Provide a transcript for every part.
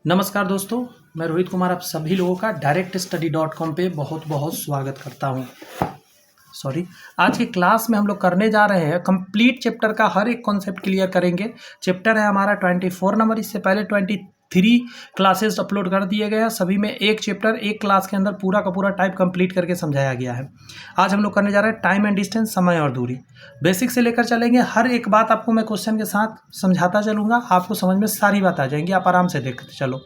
नमस्कार दोस्तों, मैं रोहित कुमार आप सभी लोगों का directstudy.com पे बहुत बहुत स्वागत करता हूँ। आज की क्लास में हम लोग करने जा रहे हैं कंप्लीट चैप्टर का हर एक कॉन्सेप्ट क्लियर करेंगे। चैप्टर है हमारा 24 नंबर। इससे पहले 23 क्लासेस अपलोड कर दिए गए हैं। सभी में एक चैप्टर एक क्लास के अंदर पूरा का पूरा टाइप कंप्लीट करके समझाया गया है। आज हम लोग करने जा रहे हैं टाइम एंड डिस्टेंस, समय और दूरी। बेसिक से लेकर चलेंगे, हर एक बात आपको मैं क्वेश्चन के साथ समझाता चलूँगा, आपको समझ में सारी बात आ जाएंगी, आप आराम से देखते चलो।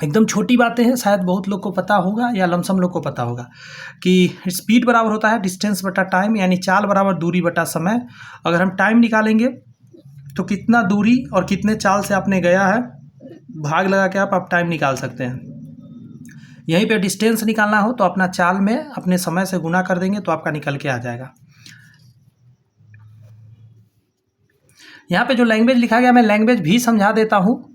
एकदम छोटी बातें हैं, शायद बहुत लोग को पता होगा या लमसम लोग को पता होगा कि स्पीड बराबर होता है डिस्टेंस बटा टाइम, यानी चाल बराबर दूरी बटा समय। अगर हम टाइम निकालेंगे तो कितना दूरी और कितने चाल से आपने गया है, भाग लगा के आप टाइम निकाल सकते हैं। यहीं पे डिस्टेंस निकालना हो तो अपना चाल में अपने समय से गुना कर देंगे तो आपका निकल के आ जाएगा। यहाँ पे जो लैंग्वेज लिखा गया, मैं लैंग्वेज भी समझा देता हूँ,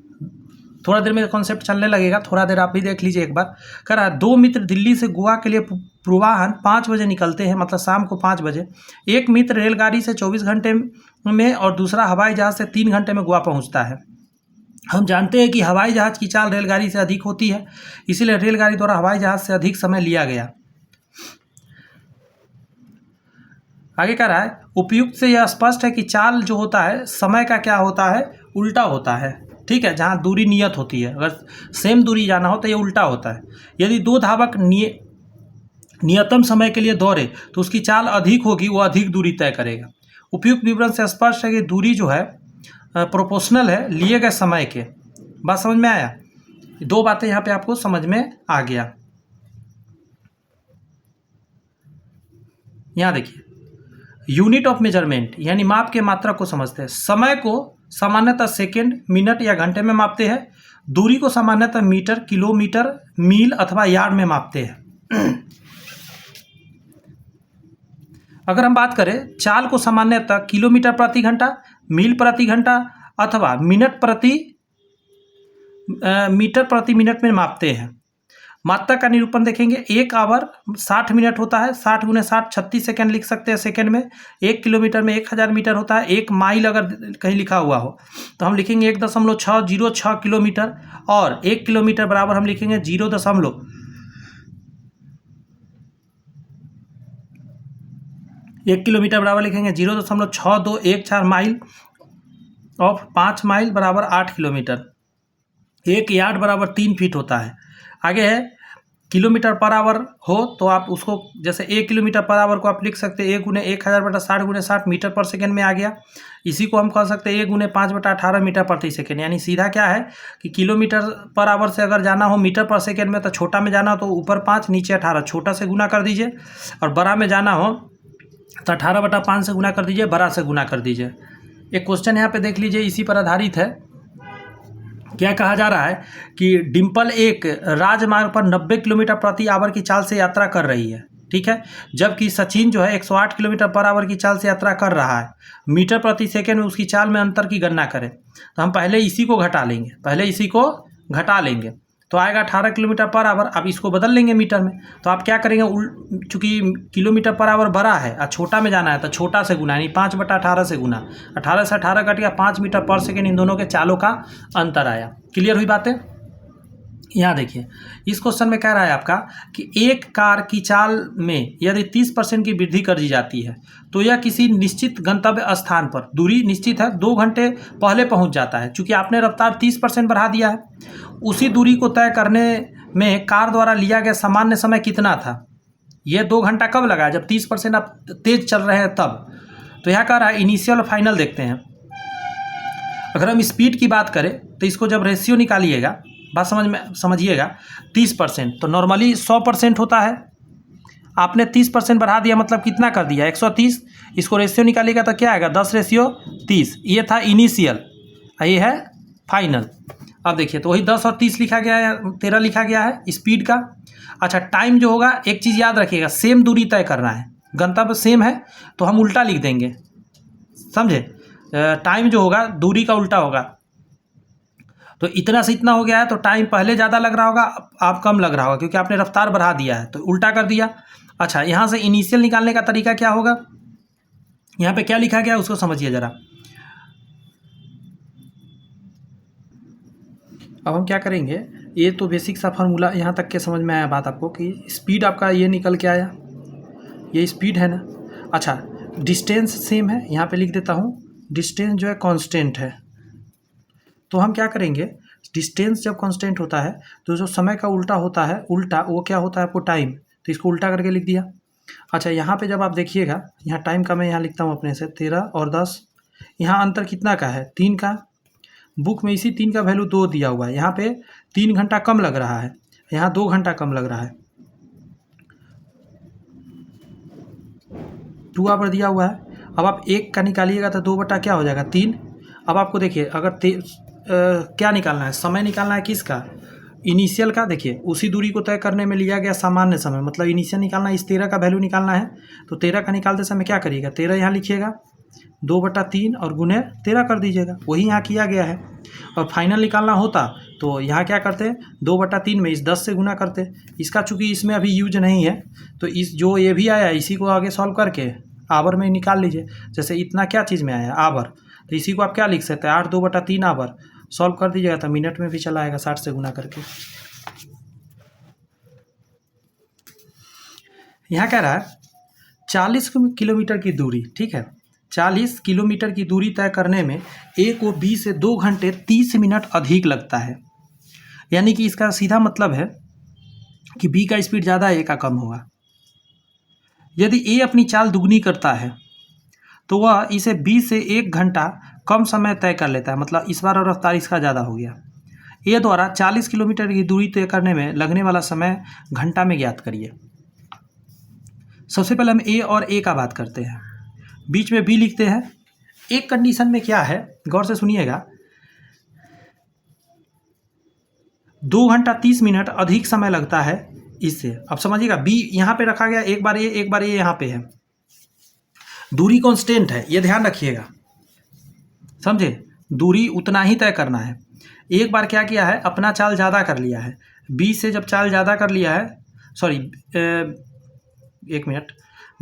थोड़ा देर में कॉन्सेप्ट चलने लगेगा, थोड़ा देर आप भी देख लीजिए एक बार। कह रहा है 2 मित्र दिल्ली से गोवा के लिए पूर्वाह्न 5 बजे निकलते हैं, मतलब शाम को 5 बजे। एक मित्र रेलगाड़ी से 24 घंटे में और दूसरा हवाई जहाज़ से 3 घंटे में गोवा पहुंचता है। हम जानते हैं कि हवाई जहाज़ की चाल रेलगाड़ी से अधिक होती है, इसीलिए रेलगाड़ी द्वारा हवाई जहाज़ से अधिक समय लिया गया। आगे कह रहा है उपयुक्त से यह स्पष्ट है कि चाल जो होता है समय का क्या होता है, उल्टा होता है। ठीक है, जहाँ दूरी नियत होती है, अगर सेम दूरी जाना हो तो ये उल्टा होता है। यदि 2 धावक नियतम समय के लिए दौड़े तो उसकी चाल अधिक होगी, वो अधिक दूरी तय करेगा। उपयुक्त विवरण से स्पष्ट है कि दूरी जो है प्रोपोर्शनल है लिए गए समय के। बात समझ में आया? 2 बातें यहाँ पे आपको समझ में आ गया। यहाँ देखिए, यूनिट ऑफ मेजरमेंट यानी माप के मात्रा को समझते हैं। समय को सामान्यतः सेकंड, मिनट या घंटे में मापते हैं। दूरी को सामान्यतः मीटर, किलोमीटर, मील अथवा यार्ड में मापते हैं। अगर हम बात करें, चाल को सामान्यतः किलोमीटर प्रति घंटा, मील प्रति घंटा अथवा मीटर प्रति मिनट में मापते हैं। मात्रा का निरूपण देखेंगे, 1 आवर 60 मिनट होता है, 60 × 60 36 सेकंड लिख सकते हैं सेकंड में। 1 किलोमीटर में 1000 मीटर होता है। 1 माइल अगर कहीं लिखा हुआ हो तो हम लिखेंगे 1.606 किलोमीटर, और 1 किलोमीटर बराबर हम लिखेंगे 1 किलोमीटर बराबर लिखेंगे 0.6214 माइल ऑफ 5 माइल बराबर 8 किलोमीटर। 1 यार्ड बराबर 3 फीट होता है। आगे है किलोमीटर पर आवर हो तो आप उसको जैसे 1 किलोमीटर पर आवर को आप लिख सकते हैं 1 × 1000 बटा 60 × 60 मीटर पर सेकंड में आ गया। इसी को हम कह सकते हैं 1 × 5 बटा 18 मीटर प्रति सेकंड। यानी सीधा क्या है कि किलोमीटर पर आवर से अगर जाना हो मीटर पर सेकंड में तो छोटा में जाना हो तो ऊपर 5 नीचे 18, छोटा से गुना कर दीजिए, और बड़ा में जाना हो तो 18 बटा 5 से गुना कर दीजिए, बड़ा से गुना कर दीजिए। एक क्वेश्चन यहाँ पे देख लीजिए, इसी पर आधारित है। क्या कहा जा रहा है कि डिम्पल एक राजमार्ग पर 90 किलोमीटर प्रति आवर की चाल से यात्रा कर रही है, ठीक है, जबकि सचिन जो है 108 किलोमीटर पर आवर की चाल से यात्रा कर रहा है। मीटर प्रति सेकंड में उसकी चाल में अंतर की गणना करें। तो हम पहले इसी को घटा लेंगे, तो आएगा 18 किलोमीटर पर आवर। अब इसको बदल लेंगे मीटर में, तो आप क्या करेंगे, चूँकि किलोमीटर पर आवर बड़ा है और छोटा में जाना है तो छोटा से गुना, यानी 5 बटा 18 से गुना। 18 से 18 कट गया, 5 मीटर पर सेकेंड इन दोनों के चालों का अंतर आया। क्लियर हुई बातें? यहाँ देखिए, इस क्वेश्चन में कह रहा है आपका कि एक कार की चाल में यदि 30% की वृद्धि कर दी जाती है तो यह किसी निश्चित गंतव्य स्थान पर, दूरी निश्चित है, 2 घंटे पहले पहुंच जाता है। चूंकि आपने रफ्तार 30% बढ़ा दिया है, उसी दूरी को तय करने में कार द्वारा लिया गया सामान्य समय कितना था? यह 2 घंटा कब लगा? जब 30% आप तेज चल रहे हैं तब। तो यहाँ कह रहा है इनिशियल और फाइनल देखते हैं। अगर हम स्पीड की बात करें तो इसको जब रेशियो निकालिएगा, बात समझिएगा, 30% तो नॉर्मली 100% होता है। आपने 30% बढ़ा दिया, मतलब कितना कर दिया? 130। इसको रेशियो निकालिएगा तो क्या आएगा? 10:30। ये था इनिशियल, ये है फाइनल। अब देखिए, तो वही 10 और 30 लिखा गया है, 13 लिखा गया है स्पीड का। अच्छा, टाइम जो होगा, एक चीज़ याद रखिएगा, सेम दूरी तय करना है, गंतव्य सेम है तो हम उल्टा लिख देंगे, समझे? टाइम जो होगा दूरी का उल्टा होगा। तो इतना से इतना हो गया है तो टाइम पहले ज़्यादा लग रहा होगा, आप कम लग रहा होगा, क्योंकि आपने रफ्तार बढ़ा दिया है तो उल्टा कर दिया। अच्छा, यहाँ से इनिशियल निकालने का तरीका क्या होगा? यहाँ पे क्या लिखा गया है उसको समझिए ज़रा। अब हम क्या करेंगे, ये तो बेसिक सा फार्मूला यहाँ तक के समझ में आया बात आपको कि स्पीड आपका ये निकल के आया, ये स्पीड है ना। अच्छा, डिस्टेंस सेम है, यहाँ पे लिख देता हूँ, डिस्टेंस जो है कांस्टेंट है। तो हम क्या करेंगे, डिस्टेंस जब कांस्टेंट होता है तो जो समय का उल्टा होता है, उल्टा वो क्या होता है आपको टाइम, तो इसको उल्टा करके लिख दिया। अच्छा, यहाँ पे जब आप देखिएगा, यहाँ टाइम का मैं यहाँ लिखता हूँ अपने से 13 और 10, यहाँ अंतर कितना का है, 3 का। बुक में इसी 3 का वैल्यू 2 दिया हुआ है, यहाँ पे 3 घंटा कम लग रहा है, यहाँ 2 घंटा कम लग रहा है। 2 आवर दिया हुआ है। अब आप 1 का निकालिएगा तो 2 बटा क्या हो जाएगा, 3। अब आपको देखिए, अगर क्या निकालना है, समय निकालना है किसका, इनिशियल का। देखिए, उसी दूरी को तय करने में लिया गया सामान्य समय, मतलब इनिशियल निकालना है, इस 13 का वैल्यू निकालना है। तो 13 का निकालते समय क्या करिएगा, 13 यहाँ लिखिएगा, 2/3 और गुने 13 कर दीजिएगा, वही यहाँ किया गया है। और फाइनल निकालना होता तो यहाँ क्या करते, 2/3 में इस 10 से गुना करते। इसका चूँकि इसमें अभी यूज नहीं है, तो इस जो ये भी आया इसी को आगे सॉल्व करके आवर में निकाल लीजिए। जैसे इतना क्या चीज़ में आया, आवर, तो इसी को आप क्या लिख सकते हैं, 8 2/3 आवर। सॉल्व कर दीजिएगा तो मिनट में भी चला आएगा 60 से गुना करके। यहाँ कह रहा है 40 किलोमीटर की दूरी, ठीक है, 40 किलोमीटर की दूरी तय करने में ए को बी से 2 घंटे 30 मिनट अधिक लगता है। यानी कि इसका सीधा मतलब है कि बी का स्पीड ज़्यादा है, ए का कम होगा। यदि ए अपनी चाल दुगनी करता है तो वह इसे बी से 1 घंटा कम समय तय कर लेता है, मतलब इस बार रफ्तार इसका ज़्यादा हो गया। ए द्वारा 40 किलोमीटर की दूरी तय करने में लगने वाला समय घंटा में ज्ञात करिए। सबसे पहले हम ए और ए का बात करते हैं, बीच में बी लिखते हैं। एक कंडीशन में क्या है, गौर से सुनिएगा, 2 घंटा 30 मिनट अधिक समय लगता है इससे। अब समझिएगा, बी यहाँ पे रखा गया, एक बार ये यहाँ पे है, दूरी कांस्टेंट है, ये ध्यान रखिएगा, समझे, दूरी उतना ही तय करना है। एक बार क्या किया है, अपना चाल ज़्यादा कर लिया है, बी से जब चाल ज़्यादा कर लिया है, सॉरी 1 मिनट,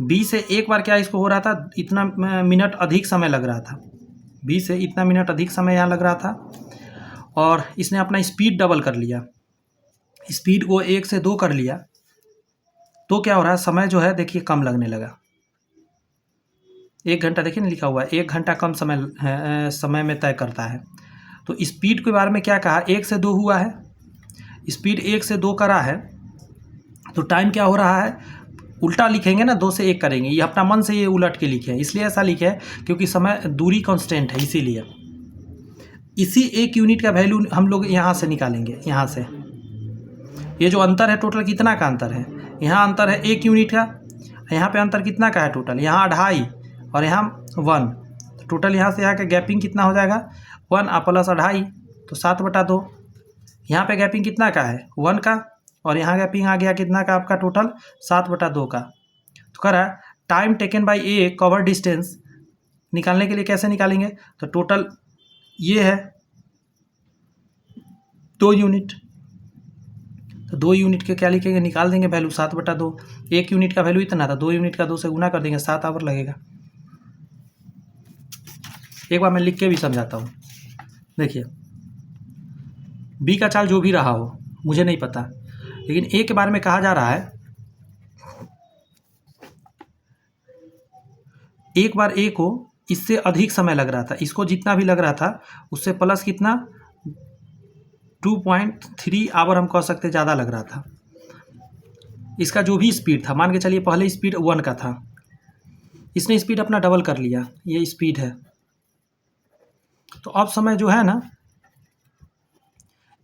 बी से एक बार क्या इसको हो रहा था, इतना मिनट अधिक समय लग रहा था, बी से इतना मिनट अधिक समय यहाँ लग रहा था, और इसने अपना स्पीड डबल कर लिया, स्पीड को 1 से 2 कर लिया, तो क्या हो रहा है, समय जो है देखिए कम लगने लगा। 1 घंटा देखिए ना लिखा हुआ है, 1 घंटा कम समय में तय करता है। तो स्पीड के बारे में क्या कहा, 1 से 2 हुआ है, स्पीड 1 से 2 करा है, तो टाइम क्या हो रहा है, उल्टा लिखेंगे ना, 2 से 1 करेंगे, ये अपना मन से ये उलट के लिखे हैं, इसलिए ऐसा लिखे है क्योंकि समय दूरी कांस्टेंट है, इसीलिए। इसी 1 यूनिट का वैल्यू हम लोग यहाँ से निकालेंगे, यहाँ से ये जो अंतर है टोटल कितना का अंतर है, यहाँ अंतर है 1 यूनिट का, यहाँ पे अंतर कितना का है टोटल, यहाँ 2.5 और यहाँ 1, तो टोटल यहाँ से यहाँ का गैपिंग कितना हो जाएगा, 1 प्लस 2.5, तो 7/2। यहाँ पे गैपिंग कितना का है, 1 का, और यहाँ गैपिंग आ गया कितना का आपका, टोटल 7/2 का। तो कह रहा है time taken bye A cover distance निकालने के लिए कैसे निकालेंगे, तो टोटल ये है 2 यूनिट, तो 2 यूनिट के क्या लिखेंगे, निकाल देंगे वैल्यू 7/2। 1 यूनिट का वैल्यू इतना था, 2 यूनिट का 2 से गुना कर देंगे, 7 आवर लगेगा। एक बार मैं लिख के भी समझाता हूँ। देखिए, बी का चाल जो भी रहा हो मुझे नहीं पता, लेकिन ए के बारे में कहा जा रहा है, एक बार ए को इससे अधिक समय लग रहा था, इसको जितना भी लग रहा था उससे प्लस कितना 2.3 आवर हम कह सकते ज़्यादा लग रहा था। इसका जो भी स्पीड था, मान के चलिए पहले स्पीड 1 का था, इसने स्पीड अपना डबल कर लिया, ये स्पीड है। तो अब समय जो है ना,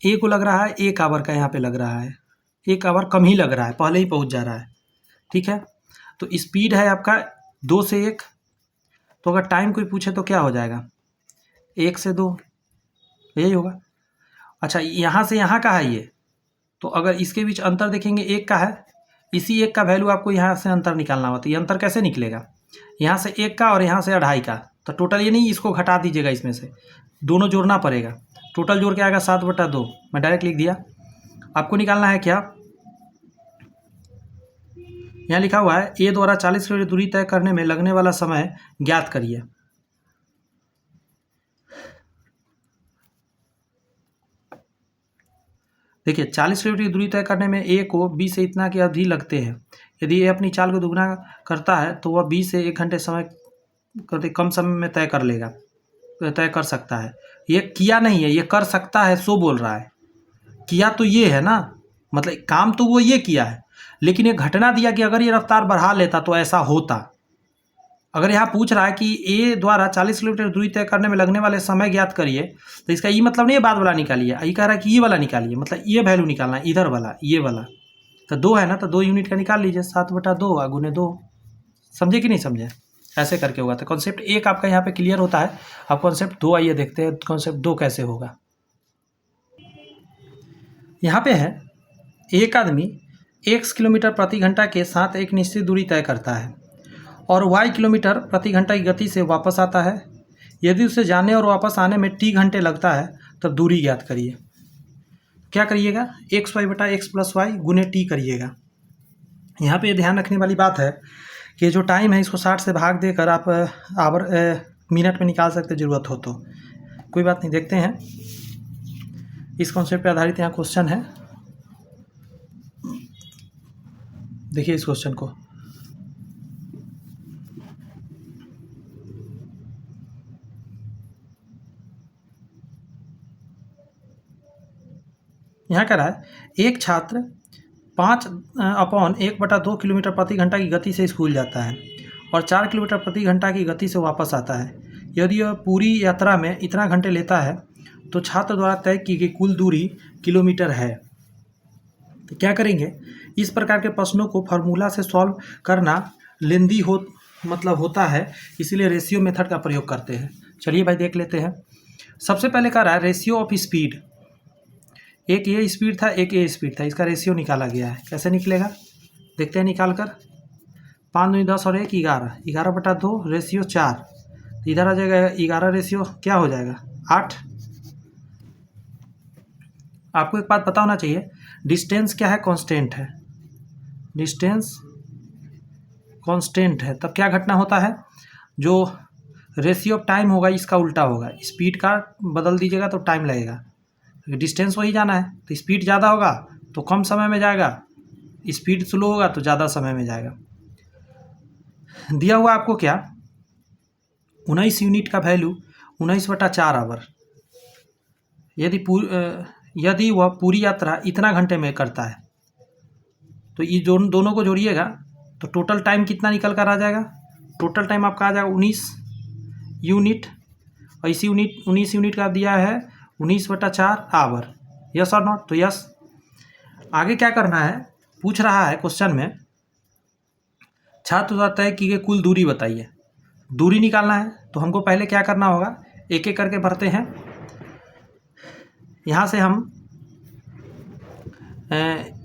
ए को लग रहा है 1 आवर का, यहाँ पे लग रहा है 1 आवर कम ही लग रहा है, पहले ही पहुँच जा रहा है, ठीक है। तो स्पीड है आपका 2 से 1, तो अगर टाइम कोई पूछे तो क्या हो जाएगा, 1 से 2, यही होगा। अच्छा, यहाँ से यहाँ का है ये, तो अगर इसके बीच अंतर देखेंगे 1 का है, इसी 1 का वैल्यू आपको यहाँ से अंतर निकालना होता है। ये अंतर कैसे निकलेगा, यहाँ से 1 का और यहाँ से 2.5 का, तो टोटल ये नहीं, इसको घटा दीजिएगा, इसमें से दोनों जोड़ना पड़ेगा, टोटल जोड़ के आएगा 7/2। मैं डायरेक्ट लिख दिया। आपको निकालना है क्या, यहाँ लिखा हुआ है ए द्वारा 40 किलोमीटर दूरी तय करने में लगने वाला समय ज्ञात करिए। देखिए 40 किलोमीटर की दूरी तय करने में ए को बी से इतना की अवधि लगते हैं। यदि ए अपनी चाल को दुगना करता है तो वह बी से 1 घंटे समय कम समय में तय कर लेगा, तय कर सकता है। ये किया नहीं है, ये कर सकता है सो बोल रहा है। किया तो ये है ना, मतलब काम तो वो ये किया है, लेकिन ये घटना दिया कि अगर ये रफ्तार बढ़ा लेता तो ऐसा होता। अगर यहाँ पूछ रहा है कि ए द्वारा 40 किलोमीटर दूरी तय करने में लगने वाले समय ज्ञात करिए, तो इसका ये मतलब नहीं है बाद वाला निकालिए, ये कह रहा है कि ये वाला निकालिए, मतलब ये वैल्यू निकालना है, इधर वाला, ये वाला। तो 2 है ना, तो 2 यूनिट का निकाल लीजिए, 7/2 गुने 2। समझे कि नहीं समझे? ऐसे करके होगा। तो कॉन्सेप्ट 1 आपका यहाँ पे क्लियर होता है। अब कॉन्सेप्ट 2 आइए देखते हैं कॉन्सेप्ट 2 कैसे होगा। यहाँ पे है, एक आदमी x किलोमीटर प्रति घंटा के साथ एक निश्चित दूरी तय करता है और y किलोमीटर प्रति घंटा की गति से वापस आता है। यदि उसे जाने और वापस आने में t घंटे लगता है तो दूरी ज्ञात करिए। क्या करिएगा? xy/x+y गुने t करिएगा। यहाँ पे ध्यान रखने वाली बात है कि जो टाइम है इसको 60 से भाग देकर आप मिनट में निकाल सकते ज़रूरत हो तो। कोई बात नहीं, देखते हैं। इस कॉन्सेप्ट पे आधारित यहाँ क्वेश्चन है, देखिए इस क्वेश्चन को। यहाँ कह रहा है, एक छात्र 5/1/2 किलोमीटर प्रति घंटा की गति से स्कूल जाता है और 4 किलोमीटर प्रति घंटा की गति से वापस आता है। यदि यह पूरी यात्रा में इतना घंटे लेता है तो छात्र द्वारा तय की गई कुल दूरी किलोमीटर है। तो क्या करेंगे? इस प्रकार के प्रश्नों को फार्मूला से सॉल्व करना लेंदी होता है, इसीलिए रेशियो मेथड का प्रयोग करते हैं। चलिए भाई देख लेते हैं। सबसे पहले कह रहा है रेशियो ऑफ स्पीड। एक ये स्पीड था, एक ये स्पीड था, इसका रेशियो निकाला गया है। कैसे निकलेगा देखते हैं निकाल कर। 5 दूनी 10 और 1 11, 11/2 रेशियो 4। तो इधर आ जाएगा 11 रेशियो क्या हो जाएगा 8। आपको एक बात पता होना चाहिए, डिस्टेंस क्या है? कांस्टेंट है। डिस्टेंस कांस्टेंट है, तब क्या घटना होता है? जो रेशियो ऑफ टाइम होगा इसका उल्टा होगा। स्पीड का बदल दीजिएगा तो टाइम लगेगा, डिस्टेंस वही जाना है। तो स्पीड ज़्यादा होगा तो कम समय में जाएगा, स्पीड स्लो होगा तो ज़्यादा समय में जाएगा। दिया हुआ आपको क्या? 19 यूनिट का वैल्यू 19/4 आवर। यदि वह पूरी यात्रा इतना घंटे में करता है तो ये दोनों को जोड़िएगा तो टोटल टाइम कितना निकल कर आ जाएगा? टोटल टाइम आपका आ जाएगा 19 यूनिट, और इसी 19 यूनिट का दिया है 19/4 आवर। यस और नॉट? तो यस। आगे क्या करना है? पूछ रहा है क्वेश्चन में, छात्र द्वारा तय की गई कुल दूरी बताइए। दूरी निकालना है तो हमको पहले क्या करना होगा? एक एक करके भरते हैं। यहाँ से हम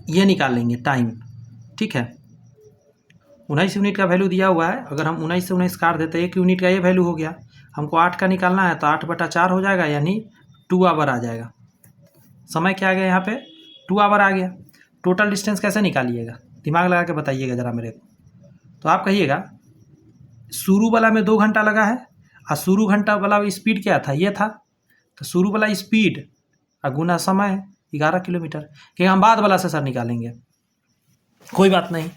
ये निकाल लेंगे टाइम, ठीक है। 19 यूनिट का वैल्यू दिया हुआ है, अगर हम 19 से 19 काट देते 1 यूनिट का ये वैल्यू हो गया। हमको 8 का निकालना है तो 8/4 हो जाएगा, यानी 2 आवर आ जाएगा। समय क्या आ गया यहाँ पे? 2 आवर आ गया। टोटल डिस्टेंस कैसे निकालिएगा? दिमाग लगा के बताइएगा ज़रा मेरे को। तो आप कहिएगा शुरू वाला में 2 घंटा लगा है और शुरू घंटा वाला स्पीड क्या था? ये था। तो शुरू वाला स्पीड और गुना समय 11 किलोमीटर। कि हम बाद वाला से सर निकालेंगे, कोई बात नहीं,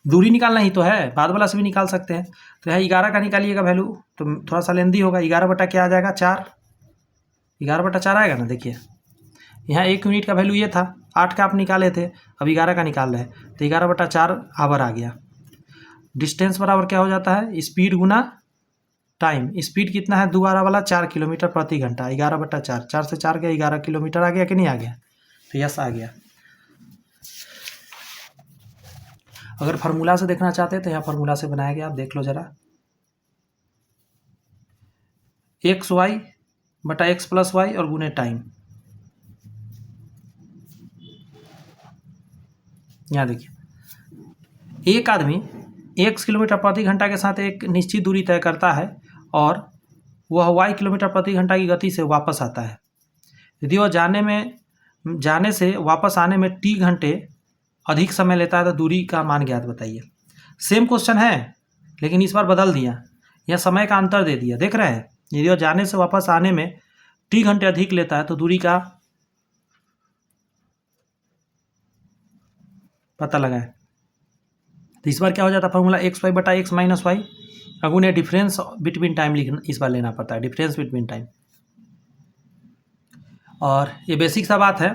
दूरी निकालना ही तो है, बाद वाला से भी निकाल सकते हैं। तो यहाँ 11 का निकालिएगा वैल्यू, तो थोड़ा सा लेंदी होगा। 11 बटा क्या आ जाएगा? 4। 11/4 आएगा ना। देखिए यहाँ 1 यूनिट का वैल्यू ये था, 8 का आप निकाले थे, अब 11 का निकाल रहे हैं, तो 11/4 आवर आ गया। डिस्टेंस बराबर क्या हो जाता है? स्पीड गुना टाइम। स्पीड कितना है? दोबारा वाला 4 किलोमीटर प्रति घंटा। 11/4, 4 से 4 गया 11 किलोमीटर आ गया कि नहीं आ गया? तो यस आ गया। अगर फार्मूला से देखना चाहते हैं तो यहाँ फार्मूला से बनाया गया, आप देख लो ज़रा। xy/x+y और गुने टाइम। यहाँ देखिए, एक आदमी x किलोमीटर प्रति घंटा के साथ एक निश्चित दूरी तय करता है और वह y किलोमीटर प्रति घंटा की गति से वापस आता है। यदि वह जाने से वापस आने में t घंटे अधिक समय लेता है तो दूरी का मान ज्ञात बताइए। सेम क्वेश्चन है लेकिन इस बार बदल दिया, यह समय का अंतर दे दिया। देख रहे हैं, यदि वह जाने से वापस आने में t घंटे अधिक लेता है तो दूरी का पता लगाएं। तो इस बार क्या हो जाता है फॉर्मूला एक्स वाई बटा एक्स माइनस वाई। अब उन्हें डिफरेंस बिटवीन टाइम लिखना इस बार लेना पड़ता है, डिफरेंस बिटवीन टाइम। और ये बेसिक सा बात है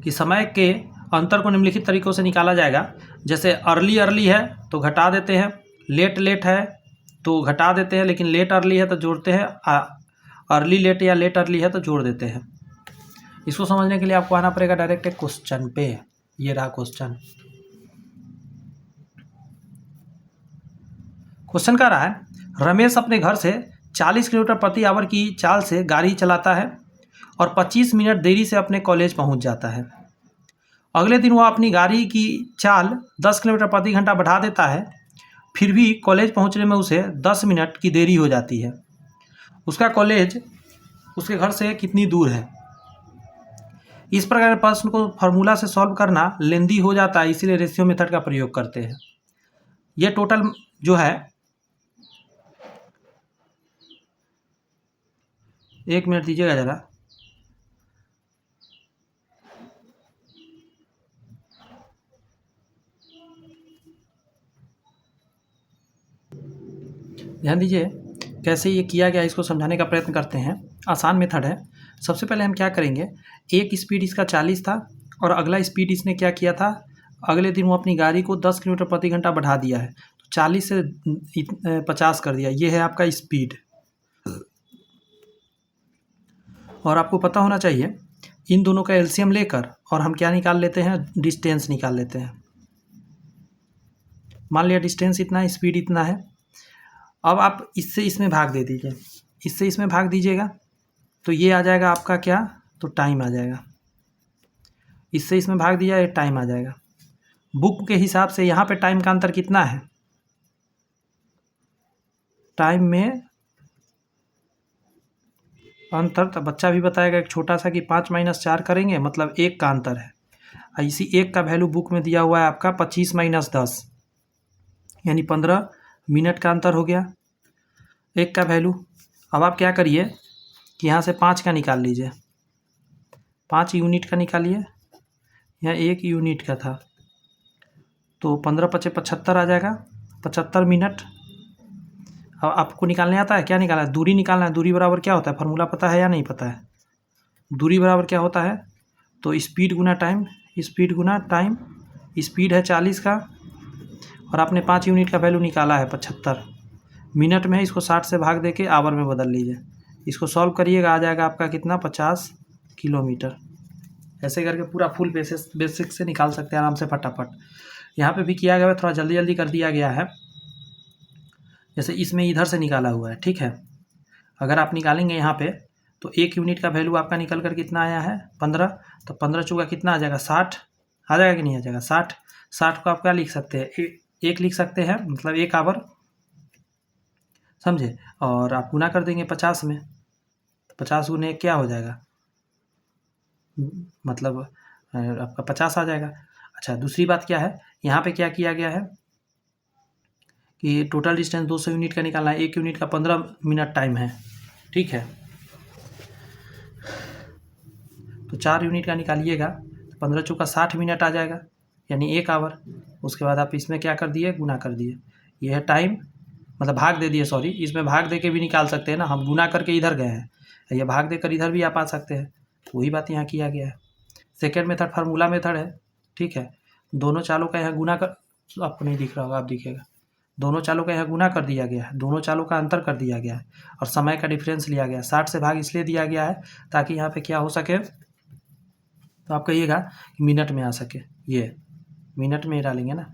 कि समय के अंतर को निम्नलिखित तरीकों से निकाला जाएगा। जैसे अर्ली अर्ली है तो घटा देते हैं, लेट लेट है तो घटा देते हैं, लेकिन लेट अर्ली है तो जोड़ते हैं, अर्ली लेट या लेट अर्ली है तो जोड़ देते हैं। इसको समझने के लिए आपको आना पड़ेगा डायरेक्ट एक क्वेश्चन पे। ये रहा क्वेश्चन। क्वेश्चन कह रहा है रमेश अपने घर से 40 किलोमीटर प्रति आवर की चाल से गाड़ी चलाता है और 25 मिनट देरी से अपने कॉलेज पहुंच जाता है। अगले दिन वह अपनी गाड़ी की चाल 10 किलोमीटर प्रति घंटा बढ़ा देता है, फिर भी कॉलेज पहुंचने में उसे 10 मिनट की देरी हो जाती है। उसका कॉलेज उसके घर से कितनी दूर है। इस प्रकार के प्रश्न को फार्मूला से सॉल्व करना लेंदी हो जाता है, इसीलिए रेशियो मेथड का प्रयोग करते हैं। ये टोटल जो है, एक मिनट दीजिएगा ज़रा। ध्यान दीजिए कैसे ये किया गया, इसको समझाने का प्रयत्न करते हैं। आसान मेथड है। सबसे पहले हम क्या करेंगे, एक स्पीड इसका 40 था और अगला स्पीड इसने क्या किया था, अगले दिन वो अपनी गाड़ी को 10 किलोमीटर प्रति घंटा बढ़ा दिया है, तो 40 से 50 कर दिया। ये है आपका स्पीड। और आपको पता होना चाहिए इन दोनों का एलसीएम लेकर और हम क्या निकाल लेते हैं, डिस्टेंस निकाल लेते हैं। मान लिया डिस्टेंस इतना है, स्पीड इतना है। अब आप इससे इसमें भाग दे दीजिए, इससे इसमें भाग दीजिएगा तो ये आ जाएगा आपका क्या, तो टाइम आ जाएगा। इससे इसमें भाग दिया, ये टाइम आ जाएगा। बुक के हिसाब से यहाँ पे टाइम का अंतर कितना है, टाइम में अंतर तो बच्चा भी बताएगा एक छोटा सा कि 5 - 4 करेंगे मतलब 1 का अंतर है। इसी 1 का वैल्यू बुक में दिया हुआ है आपका 25 - 10 यानी 15 मिनट का अंतर हो गया 1 का वैल्यू। अब आप क्या करिए कि यहाँ से 5 का निकाल लीजिए, 5 यूनिट का निकालिए, यहाँ 1 यूनिट का था तो 15 × 5 = 75 आ जाएगा, 75 मिनट। अब आपको निकालने आता है, क्या निकालना है, दूरी निकालना है। दूरी बराबर क्या होता है, फार्मूला पता है या नहीं पता है। दूरी बराबर क्या होता है, तो स्पीड गुना टाइम, स्पीड गुना टाइम। स्पीड है 40 का और आपने 5 यूनिट का वैल्यू निकाला है 75 मिनट में। इसको 60 से भाग देके आवर में बदल लीजिए, इसको सॉल्व करिएगा, आ जाएगा आपका कितना, 50 किलोमीटर। ऐसे करके पूरा फुल बेसिक से निकाल सकते हैं आराम से फटाफट। यहाँ पे भी किया गया है, थोड़ा जल्दी जल्दी कर दिया गया है। जैसे इसमें इधर से निकाला हुआ है, ठीक है। अगर आप निकालेंगे यहाँ पे तो 1 यूनिट का वैल्यू आपका निकल कर कितना आया है, 15। तो 15 चौका कितना आ जाएगा, 60 आ जाएगा कि नहीं आ जाएगा, 60 को आप क्या लिख सकते हैं, एक लिख सकते हैं, मतलब 1 आवर, समझे। और आप गुना कर देंगे 50 में, 50 × 1 क्या हो जाएगा, मतलब आपका 50 आ जाएगा। अच्छा, दूसरी बात क्या है, यहाँ पे क्या किया गया है कि टोटल डिस्टेंस 200 यूनिट का निकालना है, 1 यूनिट का 15 मिनट टाइम है, ठीक है। तो 4 यूनिट का निकालिएगा तो 15 चौका 60 मिनट आ जाएगा, यानी 1 आवर। उसके बाद आप इसमें क्या कर दिए, गुना कर दिए। ये है टाइम, मतलब भाग दे दिए, सॉरी, इसमें भाग दे के भी निकाल सकते हैं ना, हम गुना करके इधर गए हैं, ये भाग देकर इधर भी आप आ सकते हैं। वही बात यहाँ किया गया है। सेकेंड मेथड फार्मूला मेथड है, ठीक है। दोनों चालों का यहाँ गुना कर, आपको नहीं दिख रहा होगा, आप दिखेगा, दोनों चालों का यहाँ गुना कर दिया गया है, दोनों चालों का अंतर कर दिया गया है और समय का डिफरेंस लिया गया है। 60 से भाग इसलिए दिया गया है ताकि यहाँ पे क्या हो सके, तो आप कहिएगा कि मिनट में आ सके। ये मिनट में डालेंगे ना,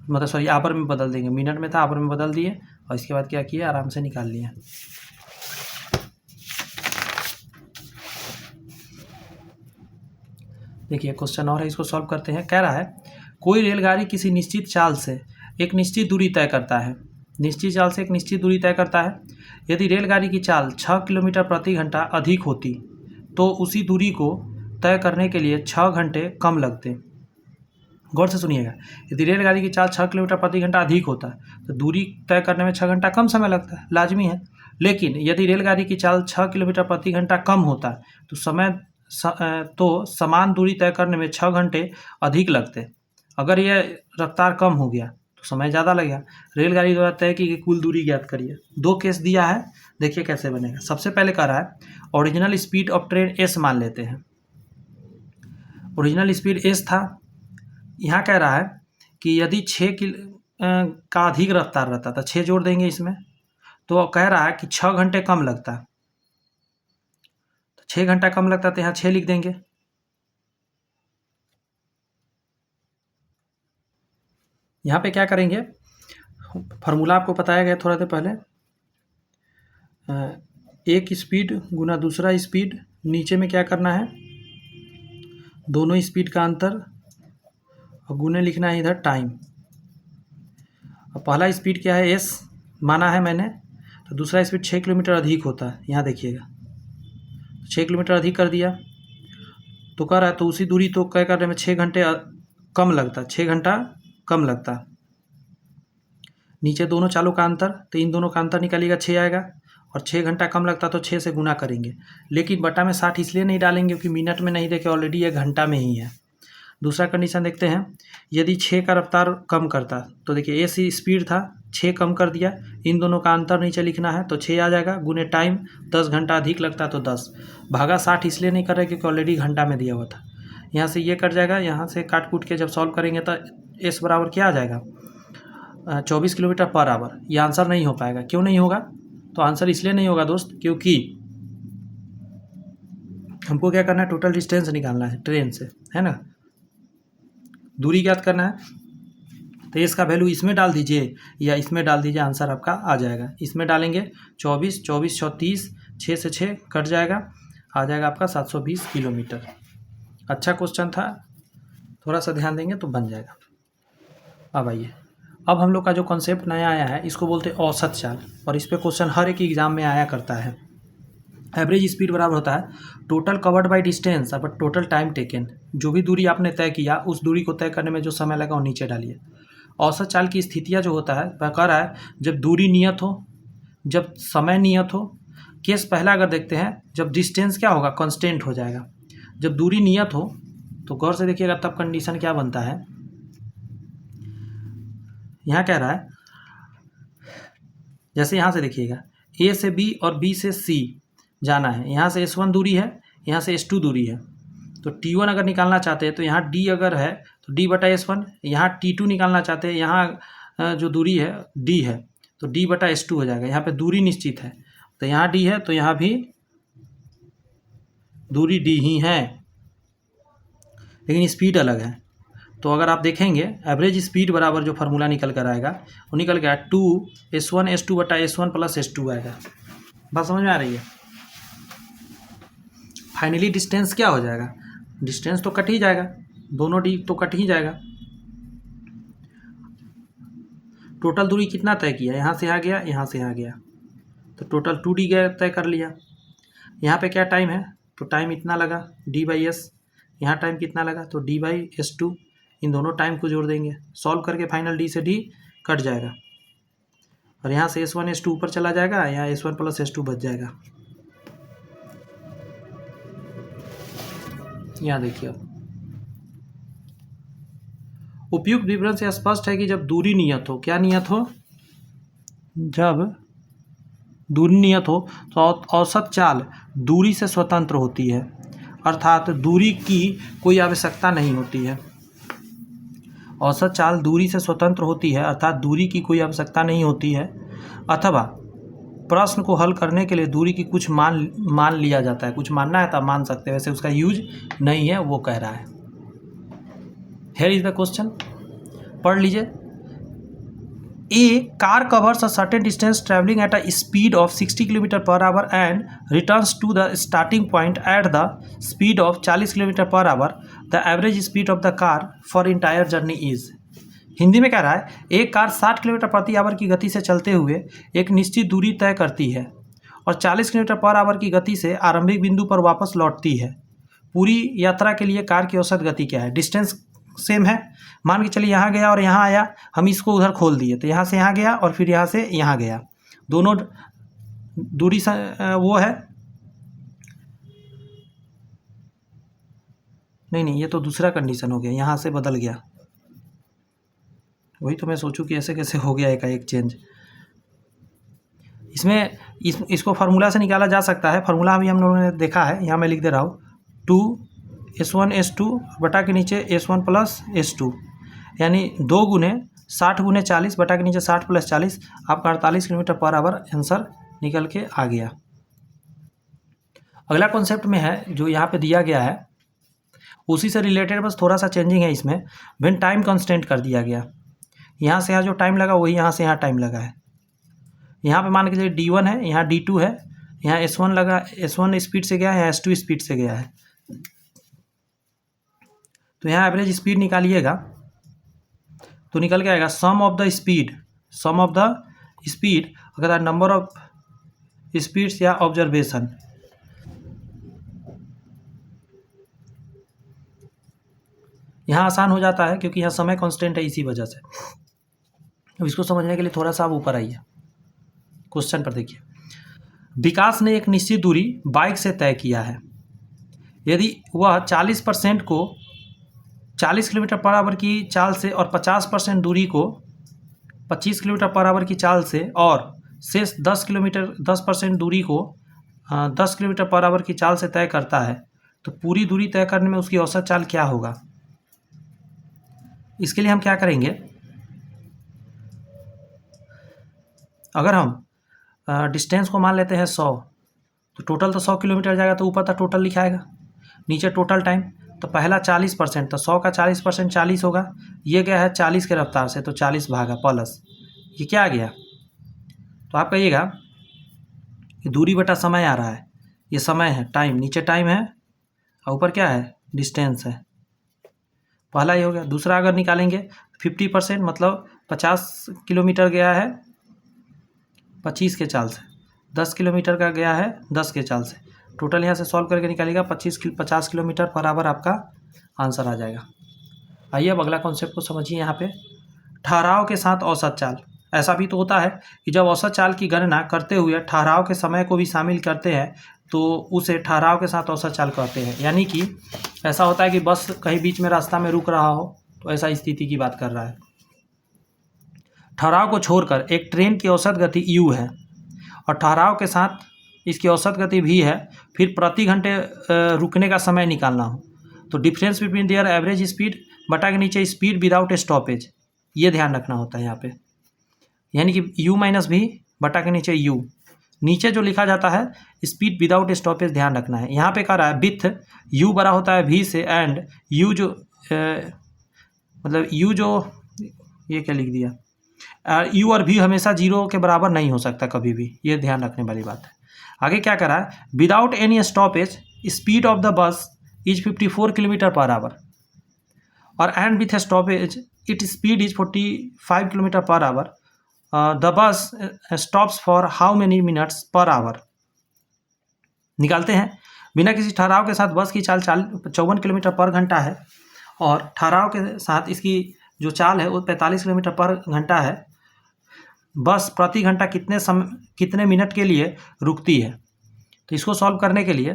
मतलब सॉरी आवर में बदल देंगे, मिनट में था आवर में बदल दिए और इसके बाद क्या किया, आराम से निकाल लिए। देखिए क्वेश्चन और है, इसको सॉल्व करते हैं। कह रहा है कोई रेलगाड़ी किसी निश्चित चाल से एक निश्चित दूरी तय करता है, निश्चित चाल से एक निश्चित दूरी तय करता है। यदि रेलगाड़ी की चाल 6 किलोमीटर प्रति घंटा अधिक होती तो उसी दूरी को तय करने के लिए 6 घंटे कम लगते। गौर से सुनिएगा, यदि रेलगाड़ी की चाल 6 किलोमीटर प्रति घंटा अधिक होता है तो दूरी तय करने में 6 घंटा कम समय लगता है, लाजमी है। लेकिन यदि रेलगाड़ी की चाल 6 किलोमीटर प्रति घंटा कम होता है तो समान दूरी तय करने में 6 घंटे अधिक लगते। अगर ये रफ्तार कम हो गया तो समय ज़्यादा लगेगा। रेलगाड़ी द्वारा तय की गई कुल दूरी ज्ञात करिए। 2 केस दिया है, देखिए कैसे बनेगा। सबसे पहले कह रहा है original speed of train S मान लेते हैं। ओरिजिनल स्पीड एस था, यहाँ कह रहा है कि यदि 6 का अधिक रफ्तार रहता था, 6 जोड़ देंगे इसमें, तो कह रहा है कि 6 घंटे कम लगता है। तो 6 घंटा कम लगता है तो यहाँ 6 लिख देंगे। यहाँ पे क्या करेंगे, फार्मूला आपको बताया गया थोड़ा देर पहले, एक स्पीड गुना दूसरा स्पीड, नीचे में क्या करना है, दोनों स्पीड का अंतर और गुने लिखना है इधर टाइम। अब पहला स्पीड क्या है, एस माना है मैंने, तो दूसरा स्पीड 6 किलोमीटर अधिक होता है। यहाँ देखिएगा 6 किलोमीटर अधिक कर दिया तो कह रहा है तो उसी दूरी तो क्या करने में 6 घंटे कम लगता, 6 घंटा कम लगता। नीचे दोनों चालों का अंतर, तो इन दोनों का अंतर निकालिएगा 6 आएगा, और 6 घंटा कम लगता तो 6 से गुना करेंगे। लेकिन बटा में 60 इसलिए नहीं डालेंगे क्योंकि मिनट में नहीं देखे, ऑलरेडी ये घंटा में ही है। दूसरा कंडीशन देखते हैं, यदि 6 का रफ्तार कम करता, तो देखिए एस स्पीड था, 6 कम कर दिया, इन दोनों का अंतर नीचे लिखना है तो 6 आ जाएगा, गुने टाइम 10 घंटा अधिक लगता तो 10, भागा 60 इसलिए नहीं कर रहे क्योंकि ऑलरेडी घंटा में दिया हुआ था। यहाँ से ये कट जाएगा, यहाँ से काट कूट के जब सॉल्व करेंगे तो एस बराबर क्या आ जाएगा, 24 किलोमीटर पर आवर। ये आंसर नहीं हो पाएगा। क्यों नहीं होगा, तो आंसर इसलिए नहीं होगा दोस्त क्योंकि हमको क्या करना है, टोटल डिस्टेंस निकालना है ट्रेन से, है ना, दूरी ज्ञात करना है। तो इसका वैल्यू इसमें डाल दीजिए या इसमें डाल दीजिए, आंसर आपका आ जाएगा। इसमें डालेंगे 24, 24 34, 6 से 6 कट जाएगा, आ जाएगा आपका 720 किलोमीटर। अच्छा क्वेश्चन था, थोड़ा सा ध्यान देंगे तो बन जाएगा। अब आइए, अब हम लोग का जो कॉन्सेप्ट नया आया है इसको बोलते हैं औसत चाल, और इस पर क्वेश्चन हर एक एग्जाम में आया करता है। एवरेज स्पीड बराबर होता है टोटल कवर्ड बाय डिस्टेंस अब टोटल टाइम टेकन। जो भी दूरी आपने तय किया उस दूरी को तय करने में जो समय लगा वो नीचे डालिए। औसत चाल की स्थितियाँ जो होता है वह कह रहा है जब दूरी नियत हो, जब समय नियत हो। केस पहला अगर देखते हैं, जब डिस्टेंस क्या होगा, कांस्टेंट हो जाएगा। जब दूरी नियत हो तो गौर से देखिएगा तब कंडीशन क्या बनता है। यहाँ कह रहा है, जैसे यहाँ से देखिएगा ए से बी और बी से सी जाना है, यहाँ से S1 दूरी है, यहाँ से S2 दूरी है, तो T1 अगर निकालना चाहते हैं तो यहाँ D अगर है तो D बटा S1, यहाँ T2 निकालना चाहते हैं, यहाँ जो दूरी है D है तो D बटा S2 हो जाएगा। यहाँ पे दूरी निश्चित है तो यहाँ D है तो यहाँ भी दूरी D ही है, लेकिन स्पीड अलग है। तो अगर आप देखेंगे एवरेज स्पीड बराबर जो फार्मूला निकल कर आएगा वो निकल गया 2 S1 बटा S1 प्लस S2 आएगा। बात समझ में आ रही है। फाइनली डिस्टेंस क्या हो जाएगा, डिस्टेंस तो कट ही जाएगा, दोनों डी तो कट ही जाएगा। टोटल दूरी कितना तय किया, यहाँ से आ गया, यहाँ से आ गया, तो टोटल 2D गया तय कर लिया। यहाँ पे क्या टाइम है, तो टाइम इतना लगा D/S, यहाँ टाइम कितना लगा तो D/S2, इन दोनों टाइम को जोड़ देंगे, सॉल्व करके फाइनल D से D कट जाएगा, और यहाँ से S1 S2 ऊपर चला जाएगा, यहाँ S1 प्लस S2 बच जाएगा। यहाँ देखिए, अब उपयुक्त विवरण से स्पष्ट है कि जब दूरी नियत हो, क्या नियत हो, जब दूरी नियत हो तो औसत चाल दूरी से स्वतंत्र होती है, अर्थात दूरी की कोई आवश्यकता नहीं होती है। औसत चाल दूरी से स्वतंत्र होती है अर्थात दूरी की कोई आवश्यकता नहीं होती है, अथवा प्रश्न को हल करने के लिए दूरी की कुछ मान लिया जाता है। कुछ मानना है तब मान सकते हैं, वैसे उसका यूज नहीं है, वो कह रहा है। हियर इज द क्वेश्चन, पढ़ लीजिए। A car covers a certain distance travelling at a speed of 60 kilometre per hour and returns to the starting point at the speed of 40 kilometre per hour. The average speed of the car for entire journey is. Hindi में कह रहा है, एक car 60 kilometre प्रति our की गति से चलते हुए एक निश्चित दूरी तय करती है और 40 किलोमीटर पर आवर की गति से आरंभिक बिंदु पर वापस लौटती है। पूरी यात्रा के लिए कार की औसत गति क्या है। डिस्टेंस सेम है, मान के चलिए यहाँ गया और यहाँ आया, हम इसको उधर खोल दिए तो यहाँ से यहाँ गया और फिर यहाँ से यहाँ गया, दोनों दूरी वो है, नहीं ये तो दूसरा कंडीशन हो गया, यहाँ से बदल गया, वही तो मैं सोचूं कि ऐसे कैसे हो गया एकाएक चेंज। इसमें इसको फार्मूला से निकाला जा सकता है। फार्मूला अभी हम लोगों ने देखा है, यहाँ मैं लिख दे रहा हूँ 2S1S2 बटा के नीचे S1 प्लस S2, यानी 2 गुने 60 गुने 40 बटा के नीचे 60 प्लस 40, आपका 48 किलोमीटर पर आवर आंसर निकल के आ गया। अगला कॉन्सेप्ट में है जो यहाँ पे दिया गया है, उसी से रिलेटेड बस थोड़ा सा चेंजिंग है इसमें। व्हेन टाइम कांस्टेंट कर दिया गया, यहाँ से यहाँ जो टाइम लगा वही यहाँ से यहाँ टाइम लगा है। यहाँ पे मान के चलिए D1 है, यहाँ D2 है, यहाँ S1 लगा, S1 स्पीड से गया है, यहाँ S2 स्पीड से गया है। तो यहाँ एवरेज स्पीड निकालिएगा तो निकल के आएगा सम ऑफ द स्पीड अगर नंबर ऑफ स्पीड्स या ऑब्जर्वेशन। यहाँ आसान हो जाता है क्योंकि यहाँ समय कांस्टेंट है, इसी वजह से। अब इसको समझने के लिए थोड़ा सा आप ऊपर आइए, क्वेश्चन पर देखिए। विकास ने एक निश्चित दूरी बाइक से तय किया है। यदि वह 40% को 40 किलोमीटर पर आवर की चाल से और 50% दूरी को 25 किलोमीटर पर आवर की चाल से और शेष 10% दूरी को 10 किलोमीटर पर आवर की चाल से तय करता है, तो पूरी दूरी तय करने में उसकी औसत चाल क्या होगा? इसके लिए हम क्या करेंगे, अगर हम डिस्टेंस को मान लेते हैं 100, तो टोटल तो 100 किलोमीटर जाएगा, तो ऊपर तक टोटल लिखाएगा, नीचे टोटल टाइम। तो पहला 40%, तो 100 का 40% 40 होगा, ये गया है 40 के रफ्तार से, तो 40 भागा प्लस ये क्या आ गया, तो आप कहिएगा कि दूरी बटा समय आ रहा है, ये समय है, टाइम, नीचे टाइम है और ऊपर क्या है, डिस्टेंस है। पहला ये हो गया। दूसरा अगर निकालेंगे 50%, मतलब 50 किलोमीटर गया है 25 के चाल से, 10 किलोमीटर का गया है 10 के चाल से, टोटल यहाँ से सॉल्व करके निकालेगा 50 किलोमीटर पर आवर आपका आंसर आ जाएगा। आइए अब अगला कॉन्सेप्ट को समझिए। यहाँ पे ठहराव के साथ औसत चाल। ऐसा भी तो होता है कि जब औसत चाल की गणना करते हुए ठहराव के समय को भी शामिल करते हैं तो उसे ठहराव के साथ औसत चाल कहते हैं। यानी कि ऐसा होता है कि बस कहीं बीच में रास्ता में रुक रहा हो, तो ऐसा स्थिति की बात कर रहा है। ठहराव को छोड़कर एक ट्रेन की औसत गति u है और ठहराव के साथ इसकी औसत गति भी है, फिर प्रति घंटे रुकने का समय निकालना हो, तो difference between their average speed बटा के नीचे स्पीड विदाउट स्टॉपेज, ये ध्यान रखना होता है यहाँ पे। यानी कि u माइनस भी बटा के नीचे u, नीचे जो लिखा जाता है स्पीड विदाउट स्टॉपेज ध्यान रखना है। यहाँ पे कह रहा है विथ u बड़ा होता है v से, एंड u जो मतलब u जो ये क्या लिख दिया, u और v हमेशा 0 के बराबर नहीं हो सकता कभी भी, ये ध्यान रखने वाली बात है। आगे क्या कह रहा है, without any stoppage speed of the bus is 54 kilometre per hour और and with stoppage it speed is 45 kilometre per hour. The bus stops for how many minutes per hour. निकालते हैं। बिना किसी ठहराव के साथ बस की चाल 54 किलोमीटर पर घंटा है और ठहराव के साथ इसकी जो चाल है वो 45 किलोमीटर पर घंटा है। बस प्रति घंटा कितने मिनट के लिए रुकती है। तो इसको सॉल्व करने के लिए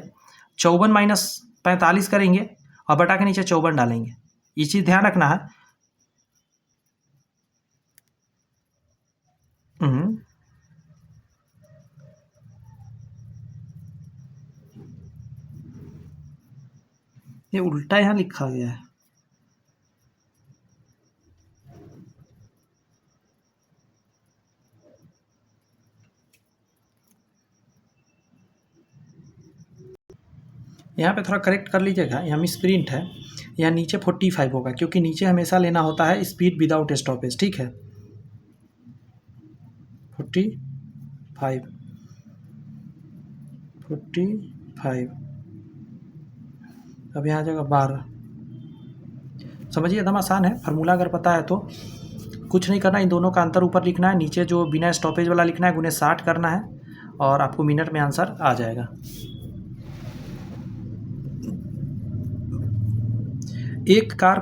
54 माइनस 45 करेंगे और बटा के नीचे 54 डालेंगे। ये चीज़ ध्यान रखना है। ये उल्टा यहाँ लिखा गया है। यहाँ पे थोड़ा करेक्ट कर लीजिएगा, यहाँ मिसप्रिंट है, यहाँ नीचे 45 होगा क्योंकि नीचे हमेशा लेना होता है स्पीड विदाउट स्टॉपेज। ठीक है, 45 अब यहाँ आ जाएगा 12। समझिए एकदम आसान है। फार्मूला अगर पता है तो कुछ नहीं करना, इन दोनों का अंतर ऊपर लिखना है, नीचे जो बिना स्टॉपेज वाला लिखना है गुने 60 करना है और आपको मिनट में आंसर आ जाएगा। एक कार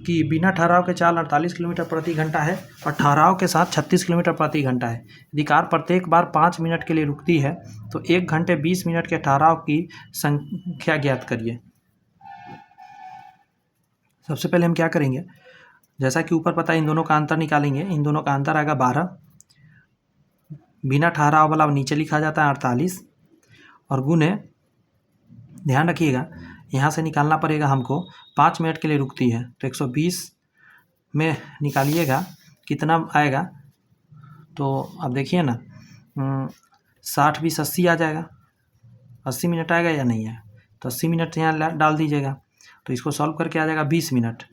की बिना ठहराव के चाल 48 किलोमीटर प्रति घंटा है और ठहराव के साथ 36 किलोमीटर प्रति घंटा है। यदि कार प्रत्येक बार 5 मिनट के लिए रुकती है तो 1 घंटे 20 मिनट के ठहराव की संख्या ज्ञात करिए। सबसे पहले हम क्या करेंगे, जैसा कि ऊपर पता है इन दोनों का अंतर निकालेंगे, इन दोनों का अंतर आएगा 12, बिना ठहराव वाला नीचे लिखा जाता है 48, और गुने, ध्यान रखिएगा यहाँ से निकालना पड़ेगा हमको, 5 मिनट के लिए रुकती है तो 120 में निकालिएगा कितना आएगा। तो अब देखिए ना, 60 20 80 आ जाएगा, 80 मिनट आएगा या नहीं है, तो 80 मिनट यहाँ डाल दीजिएगा, तो इसको सॉल्व करके आ जाएगा 20 मिनट।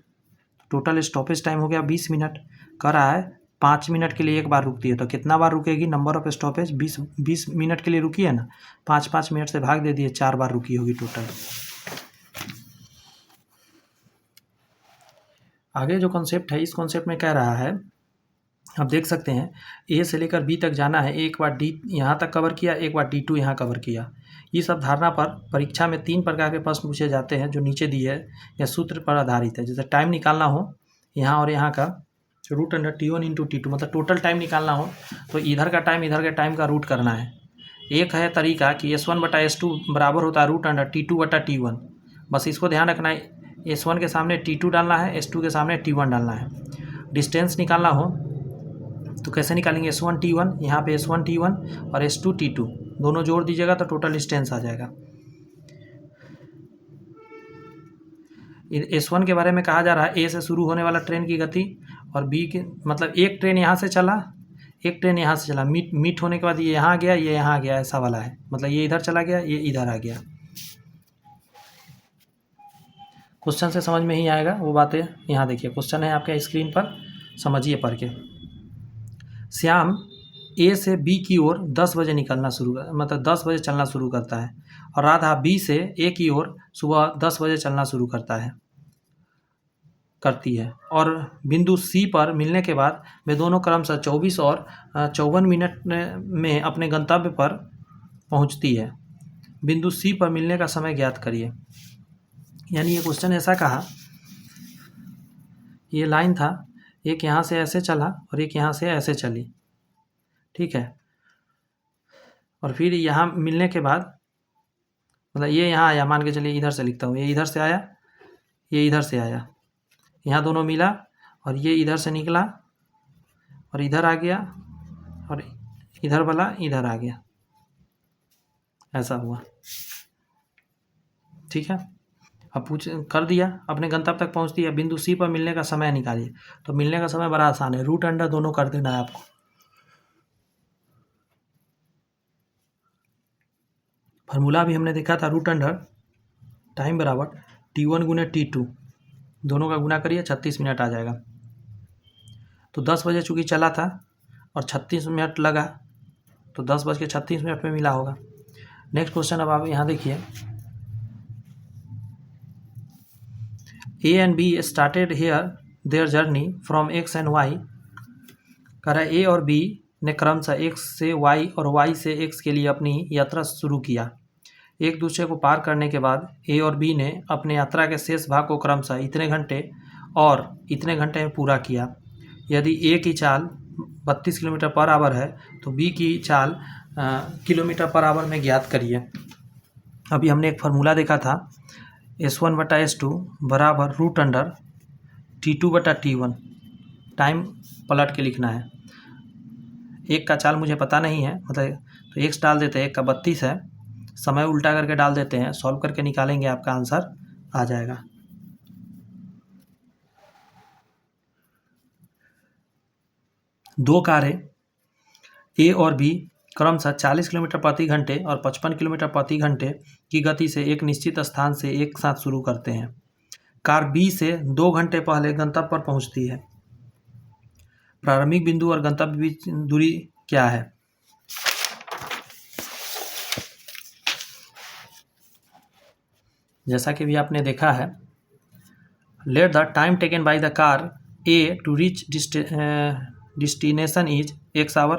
टोटल स्टॉपेज टाइम हो गया 20 मिनट। कर रहा है 5 मिनट के लिए एक बार रुकती है, तो कितना बार रुकेगी, नंबर ऑफ स्टॉपेज 20 मिनट के लिए रुकी है ना, 5 मिनट से भाग दे दिए, 4 बार रुकी होगी टोटल। आगे जो कॉन्सेप्ट है, इस कॉन्सेप्ट में कह रहा है, आप देख सकते हैं ए से लेकर बी तक जाना है, एक बार डी यहाँ तक कवर किया, एक बार D2 यहाँ कवर किया। ये सब धारणा पर परीक्षा में 3 प्रकार के प्रश्न पूछे जाते हैं जो नीचे दिए है या सूत्र पर आधारित है। जैसे टाइम निकालना हो यहाँ और यहाँ का √T1 × T2, मतलब टोटल टाइम निकालना हो तो इधर का टाइम का रूट करना है। एक है तरीका कि S1/S2 बराबर होता है √T2/T1, बस इसको ध्यान रखना है, S1 के सामने T2 डालना है, S2 के सामने T1 डालना है। डिस्टेंस निकालना हो तो कैसे निकालेंगे, S1 T1, यहाँ पे S1 T1 और S2 T2 दोनों जोड़ दीजिएगा तो टोटल डिस्टेंस आ जाएगा। S1 के बारे में कहा जा रहा है A से शुरू होने वाला ट्रेन की गति, और B के मतलब एक ट्रेन यहाँ से चला, एक ट्रेन यहाँ से चला, मीट होने के बाद ये यहाँ गया, ये यहाँ गया, ऐसा वाला है, मतलब ये इधर चला गया, ये इधर आ गया। क्वेश्चन से समझ में ही आएगा वो बातें। यहाँ देखिए क्वेश्चन है आपके स्क्रीन पर, समझिए पढ़ के। श्याम A से B की ओर 10 बजे निकलना मतलब 10 बजे चलना शुरू करता है, और राधा B से A की ओर सुबह 10 बजे चलना शुरू करती है, और बिंदु C पर मिलने के बाद वे दोनों क्रमशः 24 और 54 मिनट में अपने गंतव्य पर पहुंचती है। बिंदु C पर मिलने का समय ज्ञात करिए। यानी ये क्वेश्चन ऐसा कहा, ये लाइन था, एक यहाँ से ऐसे चला और एक यहाँ से ऐसे चली, ठीक है, और फिर यहाँ मिलने के बाद मतलब ये यहाँ आया, मान के चलिए इधर से लिखता हूँ, ये इधर से आया, ये इधर से आया, यहाँ दोनों मिला, और ये इधर से निकला और इधर आ गया, और इधर वाला इधर आ गया, ऐसा हुआ, ठीक है। अब कर दिया, अपने गंतव्य तक पहुँचती है, बिंदु C पर मिलने का समय निकालिए। तो मिलने का समय बड़ा आसान है, √अंडर दोनों कर देना है आपको। फार्मूला भी हमने देखा था, √अंडर टाइम बराबर T1 × T2, दोनों का गुना करिए, 36 मिनट आ जाएगा। तो 10 बजे चूँकि चला था और 36 मिनट लगा, तो 10:36 में मिला होगा। नेक्स्ट क्वेश्चन अब आप यहाँ देखिए, A and B started here their journey from X and Y। कह रहा है A और B ने क्रमशः X से Y और Y से X के लिए अपनी यात्रा शुरू किया। एक दूसरे को पार करने के बाद A और B ने अपने यात्रा के शेष भाग को क्रमशः इतने घंटे और इतने घंटे में पूरा किया। यदि A की चाल 32 किलोमीटर पर आवर है तो B की चाल किलोमीटर पर आवर में ज्ञात करिए। अभी हमने एक फार्मूला देखा था, S1/S2 बराबर √अंडर T2/T1, टाइम पलट के लिखना है। एक का चाल मुझे पता नहीं है, मतलब तो x डाल देते हैं, एक का 32 है, समय उल्टा करके डाल देते हैं, सॉल्व करके निकालेंगे, आपका आंसर आ जाएगा। दो कारें A और B क्रमशः 40 किलोमीटर प्रति घंटे और 55 किलोमीटर प्रति घंटे की गति से एक निश्चित स्थान से एक साथ शुरू करते हैं। कार B से 2 घंटे पहले गंतव्य पर पहुंचती है। प्रारंभिक बिंदु और गंतव्य बीच दूरी क्या है? जैसा कि भी आपने देखा है, let the time taken by the car A to reach destination is x hour,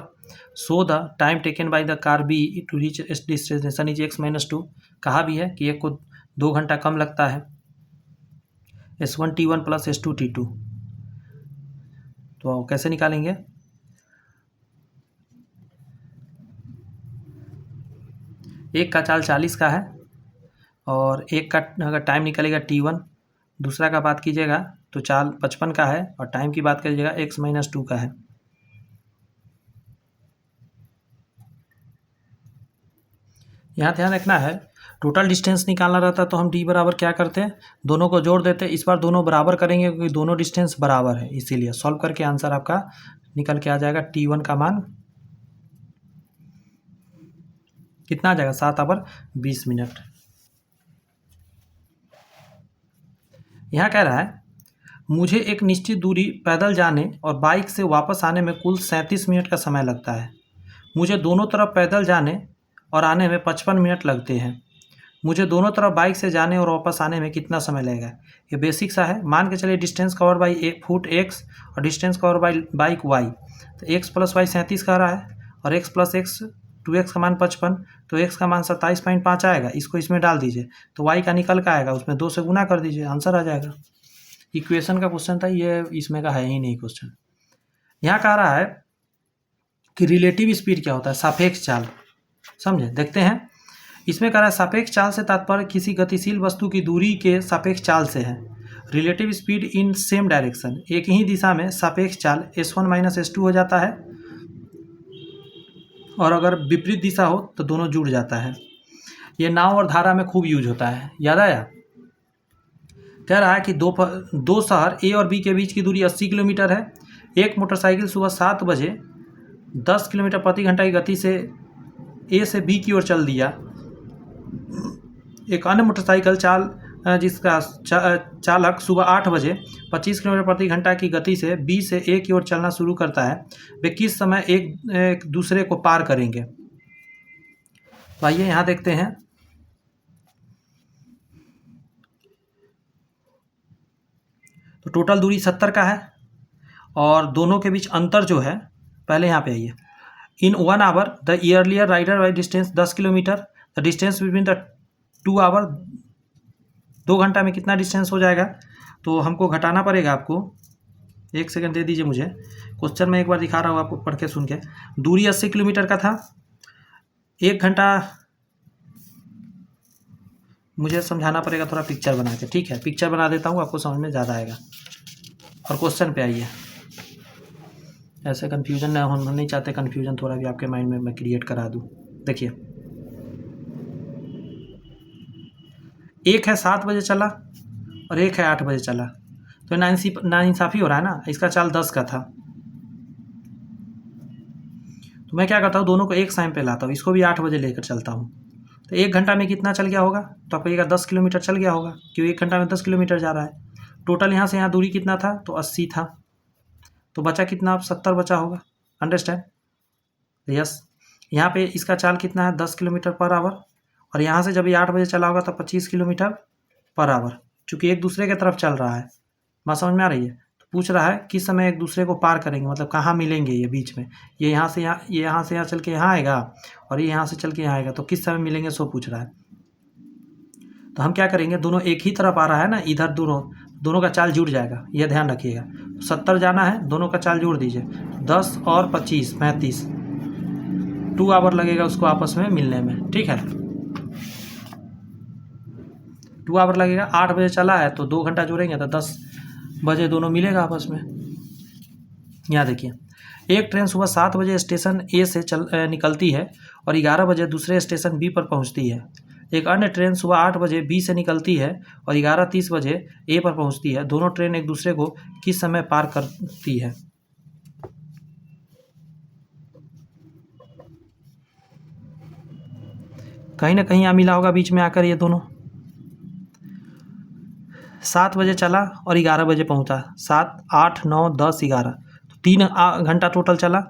so the time taken by the car B to reach destination is x-2। कहा भी है कि एक को 2 घंटा कम लगता है, S1 T1 + S2 T2। तो कैसे निकालेंगे? एक का चाल 40 का है और एक का अगर टाइम निकलेगा T1, दूसरा का बात कीजिएगा तो चाल 55 का है, और टाइम की बात करिएगा x-2 का है। यहाँ ध्यान रखना है, टोटल डिस्टेंस निकालना रहता है तो हम d बराबर क्या करते हैं, दोनों को जोड़ देते हैं। इस बार दोनों बराबर करेंगे क्योंकि दोनों डिस्टेंस बराबर है, इसीलिए सॉल्व करके आंसर आपका निकल के आ जाएगा। t1 का मान कितना आ जाएगा, 7h20। यहाँ कह रहा है मुझे एक निश्चित दूरी पैदल जाने और बाइक से वापस आने में कुल 37 मिनट का समय लगता है। मुझे दोनों तरफ पैदल जाने और आने में 55 मिनट लगते हैं। मुझे दोनों तरफ बाइक से जाने और वापस आने में कितना समय लगेगा। ये बेसिक सा है। मान के चलिए distance cover by foot x और distance cover by bike y, तो x प्लस वाई 37 कह रहा है और x प्लस एक्स 2x का मान 55, तो x का मान 27.5 आएगा। इसको इसमें डाल दीजिए तो y का निकल का आएगा, उसमें 2 से गुना कर दीजिए, आंसर आ जाएगा। इक्वेशन का क्वेश्चन था ये, इसमें का है ही नहीं क्वेश्चन। यहाँ कह रहा है कि रिलेटिव स्पीड क्या होता है, सापेक्ष चाल। समझे, देखते हैं। इसमें कह रहा है सापेक्ष चाल से तात्पर्य किसी गतिशील वस्तु की दूरी के सापेक्ष चाल से है। Relative speed in same direction, एक ही दिशा में सापेक्ष चाल s1 माइनस s2 हो जाता है, और अगर विपरीत दिशा हो तो दोनों जुड़ जाता है। ये नाव और धारा में खूब यूज होता है, याद आया। कह रहा है कि दो शहर ए और बी के बीच की दूरी 80 किलोमीटर है। एक मोटरसाइकिल सुबह 7 बजे 10 किलोमीटर प्रति घंटा की गति से ए से बी की ओर चल दिया। एक अन्य मोटरसाइकिल जिसका चालक सुबह 8 बजे 25 किलोमीटर प्रति घंटा की गति से बी से ए की ओर चलना शुरू करता है। वे किस समय एक दूसरे को पार करेंगे। तो आइए यहाँ देखते हैं। तो टोटल दूरी 70 का है और दोनों के बीच अंतर जो है, पहले यहाँ पे आइए। In 1 hour the earlier rider by distance 10 kilometre, the distance between the 2 hour, 2 घंटा में कितना डिस्टेंस हो जाएगा। तो हमको घटाना पड़ेगा। आपको 1 सेकंड दे दीजिए मुझे, क्वेश्चन में एक बार दिखा रहा हूँ आपको पढ़ के सुन के। दूरी 80 किलोमीटर का था, 1 घंटा मुझे समझाना पड़ेगा थोड़ा पिक्चर बना के। ठीक है, पिक्चर बना देता हूँ, आपको समझ में ज़्यादा आएगा। और क्वेश्चन पे आइए। ऐसे कन्फ्यूजन ना, हम नहीं चाहते कन्फ्यूजन थोड़ा भी आपके माइंड में मैं क्रिएट करा दूँ। देखिए, एक है 7 बजे चला और एक है 8 बजे चला, तो नाइंसाफ़ी हो रहा है ना। इसका चाल 10 का था, तो मैं क्या करता हूँ, दोनों को एक टाइम पे लाता हूँ। इसको भी 8 बजे लेकर चलता हूँ, तो 1 घंटा में कितना चल गया होगा। तो आपको कहिएगा 10 किलोमीटर चल गया होगा, क्योंकि 1 घंटा में 10 किलोमीटर जा रहा है। टोटल यहाँ से यहाँ दूरी कितना था, तो 80 था, तो बचा कितना, अब 70 बचा होगा। Understand, yes. यहाँ पे इसका चाल कितना है, 10 किलोमीटर पर आवर, और यहाँ से जब ये 8 बजे चला होगा तो 25 किलोमीटर पर आवर, चूँकि एक दूसरे की तरफ चल रहा है। बात समझ में आ रही है। तो पूछ रहा है किस समय एक दूसरे को पार करेंगे, मतलब कहाँ मिलेंगे ये बीच में। ये यहाँ से यहाँ, ये यहाँ से यहाँ चल के यहाँ आएगा और ये यहाँ से चल के यहाँ आएगा, तो किस समय मिलेंगे सो पूछ रहा है। तो हम क्या करेंगे, दोनों एक ही तरफ आ रहा है ना, इधर दोनों का चाल जुड़ जाएगा, ये ध्यान रखिएगा। 70 जाना है, दोनों का चाल जोड़ दीजिए, 10 और 25 35, 2 आवर लगेगा उसको आपस में मिलने में। ठीक है, 2 आवर लगेगा। 8 बजे चला है तो 2 घंटा जोड़ेंगे तो 10 बजे दोनों मिलेगा आपस में। यहाँ देखिए, एक ट्रेन सुबह 7 बजे स्टेशन ए से निकलती है और 11 बजे दूसरे स्टेशन बी पर पहुँचती है। एक अन्य ट्रेन सुबह 8 बजे बी से निकलती है और 11:30 बजे ए पर पहुँचती है। दोनों ट्रेन एक दूसरे को किस समय पार करती है। कहीं ना कहीं यहाँ मिला होगा बीच में आकर, ये दोनों 7 बजे चला और 11 बजे पहुँचा। 7 8 9 10 11, तो 3 घंटा टोटल चला।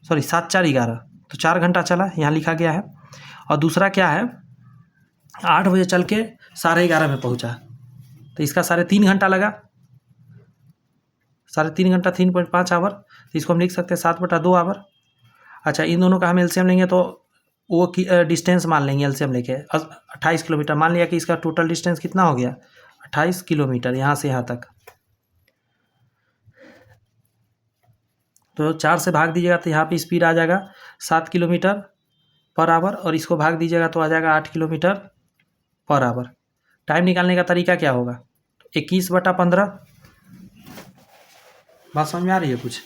सॉरी, 7 4 11, तो 4 घंटा चला, यहाँ लिखा गया है। और दूसरा क्या है, 8 बजे चल के 11:30 में पहुँचा, तो इसका 3.5 घंटा लगा। 3.5 घंटा 3.5 आवर, तो इसको हम लिख सकते हैं 7/2 आवर। अच्छा, इन दोनों का हम एलसीएम लेंगे तो वो डिस्टेंस मान लेंगे, एलसीएम लेके 28 किलोमीटर मान लिया कि इसका टोटल डिस्टेंस कितना हो गया, 28 किलोमीटर यहाँ से यहाँ तक। तो 4 से भाग दीजिएगा तो यहाँ पे स्पीड आ जाएगा 7 किलोमीटर पर आवर, और इसको भाग दीजिएगा तो आ जाएगा 8 किलोमीटर पर आवर। टाइम निकालने का तरीका क्या होगा, तो 21/15। बात समझ में आ रही है कुछ?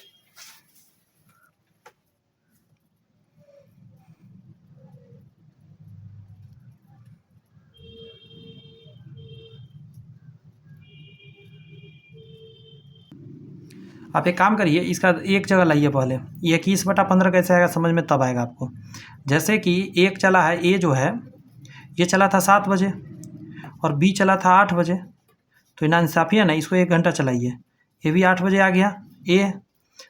आप एक काम करिए, इसका एक जगह लाइए पहले। ये 21/15 कैसे आएगा समझ में तब आएगा आपको। जैसे कि एक चला है, ए जो है ये चला था 7 बजे और बी चला था 8 बजे, तो नाइंसाफ़ी है ना। इसको 1 घंटा चलाइए, ये भी 8 बजे आ गया ए,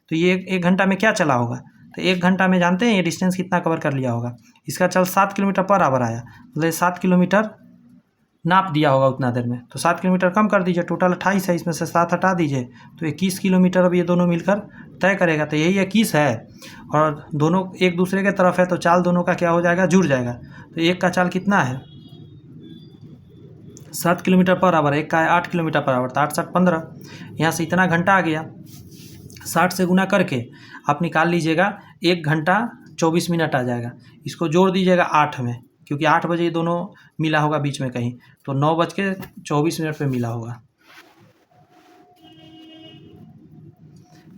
तो ये 1 घंटा में क्या चला होगा? तो 1 घंटा में जानते हैं ये डिस्टेंस कितना कवर कर लिया होगा? इसका चल 7 किलोमीटर पर आवर आया, मतलब 7 किलोमीटर नाप दिया होगा उतना देर में। तो 7 किलोमीटर कम कर दीजिए, टोटल 28 है, इसमें से 7 हटा दीजिए तो 21 किलोमीटर अब ये दोनों मिलकर तय करेगा। तो यही 21 है और दोनों एक दूसरे के तरफ है, तो चाल दोनों का क्या हो जाएगा? जुड़ जाएगा। तो एक का चाल कितना है? 7 किलोमीटर पर आवर, एक का है 8 किलोमीटर पर आवर, तो 8 7 15, यहाँ से इतना घंटा आ गया। 60 से गुना करके आप निकाल लीजिएगा, 1 घंटा 24 मिनट आ जाएगा। इसको जोड़ दीजिएगा 8 में, क्योंकि 8 बजे ये दोनों मिला होगा बीच में कहीं, तो 9:24 पे मिला होगा।